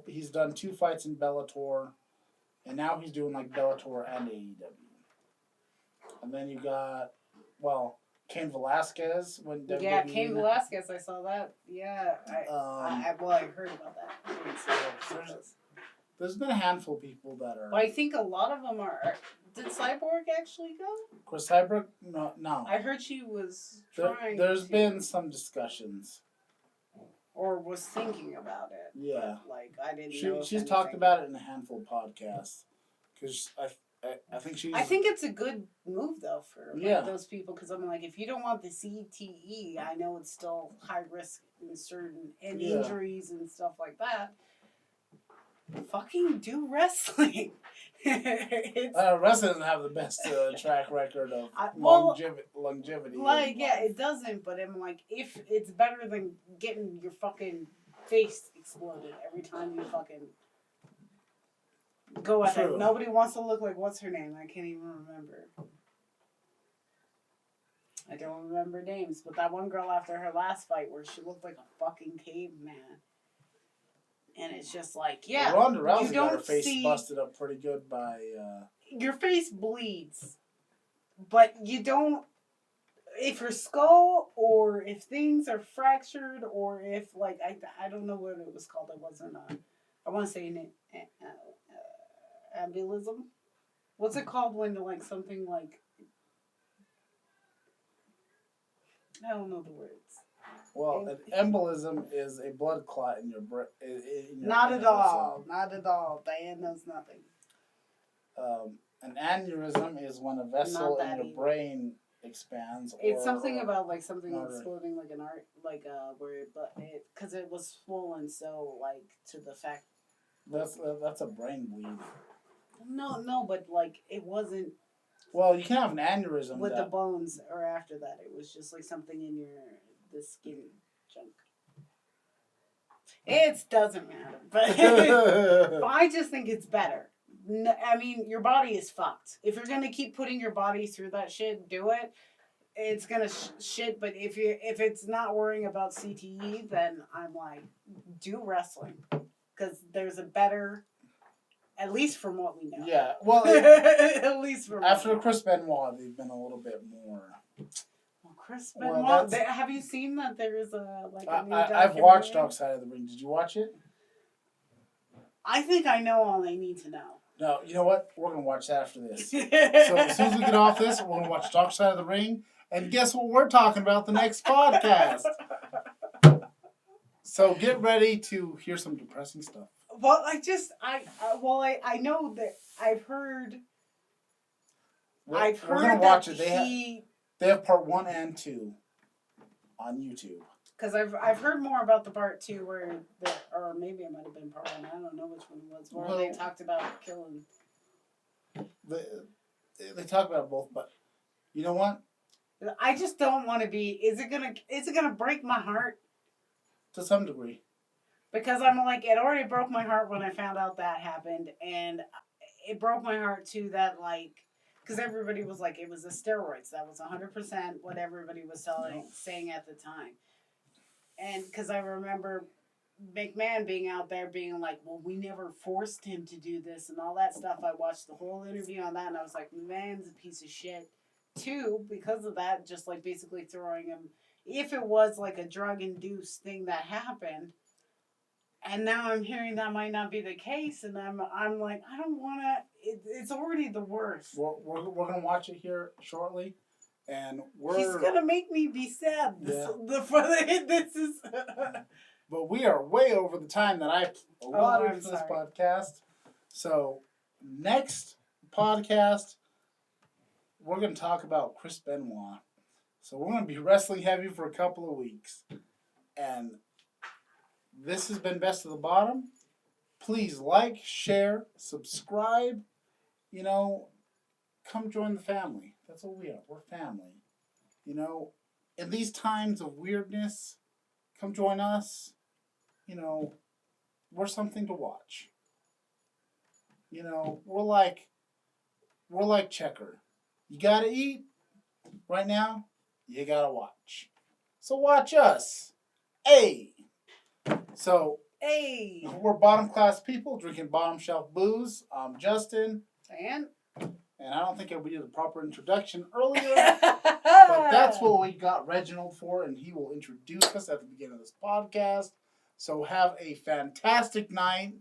he's done 2 fights in Bellator, and now he's doing like Bellator and AEW. And then you got, Cain Velasquez when WWE. Yeah, Cain Velasquez, I saw that. Yeah, I heard about that. I didn't see it. There's been a handful of people that are. Well, I think a lot of them are. Did Cyborg actually go? Of course, Cyborg, no. I heard she was trying. There's been some discussions. Or was thinking about it. Yeah. But, like, I didn't know. She's talked about it in a handful of podcasts. Because I think she's. I think it's a good move, though, for those people. Because I'm like, if you don't want the CTE, I know it's still high risk in certain injuries and stuff like that. Fucking do wrestling. Wrestling doesn't have the best track record of longevity. Like, it doesn't, but I'm like, if it's better than getting your fucking face exploded every time you fucking go at it. Nobody wants to look like, what's her name? I can't even remember. I don't remember names, but that one girl after her last fight where she looked like a fucking caveman. And it's just like, Ronda Rousey got her face busted up pretty good by. Your face bleeds, but you don't. If your skull or if things are fractured or if like I don't know what it was called. It wasn't I want to say embolism. What's it called when like something like I don't know the words. Well, an embolism is a blood clot in your brain. Not at all. Not at all. Diane knows nothing. An aneurysm is when a vessel in your brain expands. It's something about like something exploding like an art, like because it was swollen. So like to the fact. That's a brain bleed. No, but like it wasn't. Well, you can have an aneurysm with the bones, or after that, it was just like something in the skin chunk. It doesn't matter, but I just think it's better. I mean, your body is fucked. If you're gonna keep putting your body through that shit, do it. It's gonna shit. But if it's not worrying about CTE, then I'm like, do wrestling, because there's a better. At least from what we know. Yeah, well, at least from after Chris Benoit, they've been a little bit more. Well, Chris Benoit. Have you seen that there is a new I've watched Dark Side of the Ring. Did you watch it? I think I know all I need to know. No, you know what? We're gonna watch that after this. So as soon as we get off this, we're gonna watch Dark Side of the Ring, and guess what we're talking about the next podcast. So get ready to hear some depressing stuff. Well, I know that I've heard. We're gonna watch it. They have part 1 and 2 on YouTube. Because I've heard more about the part 2 or maybe it might have been part 1. I don't know which one it was. Where they talked about killing. They talk about both, but you know what? I just don't want to be. Is it gonna break my heart? To some degree. Because I'm like, it already broke my heart when I found out that happened, and it broke my heart too that like, because everybody was like, it was the steroids. That was 100% what everybody was saying at the time. And because I remember McMahon being out there being like, well, we never forced him to do this and all that stuff. I watched the whole interview on that and I was like, McMahon's a piece of shit. Too, because of that, just like basically throwing him, if it was like a drug induced thing that happened, and now I'm hearing that might not be the case, and I'm like, I don't want to. It's already the worst. We're gonna watch it here shortly, and He's gonna make me be sad. This is. But we are way over the time that I allotted for this podcast. So next podcast, we're gonna talk about Chris Benoit. So we're gonna be wrestling heavy for a couple of weeks, and this has been Best of the Bottom. Please like, share, subscribe. You know, come join the family. That's what we are. We're family. You know, in these times of weirdness, come join us. You know, we're something to watch. You know, we're like Checker. You gotta eat. Right now, you gotta watch. So watch us. Hey! So, hey! We're bottom class people drinking bottom shelf booze. I'm Justin. And I don't think we did a proper introduction earlier. But that's what we got Reginald for, and he will introduce us at the beginning of this podcast. So have a fantastic night.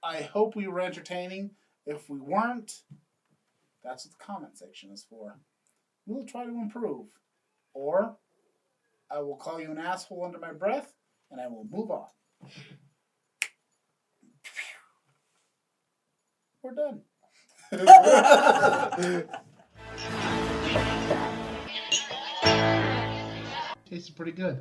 I hope we were entertaining. If we weren't, that's what the comment section is for. We'll try to improve. Or I will call you an asshole under my breath, and I will move on. We're done. Tasted pretty good.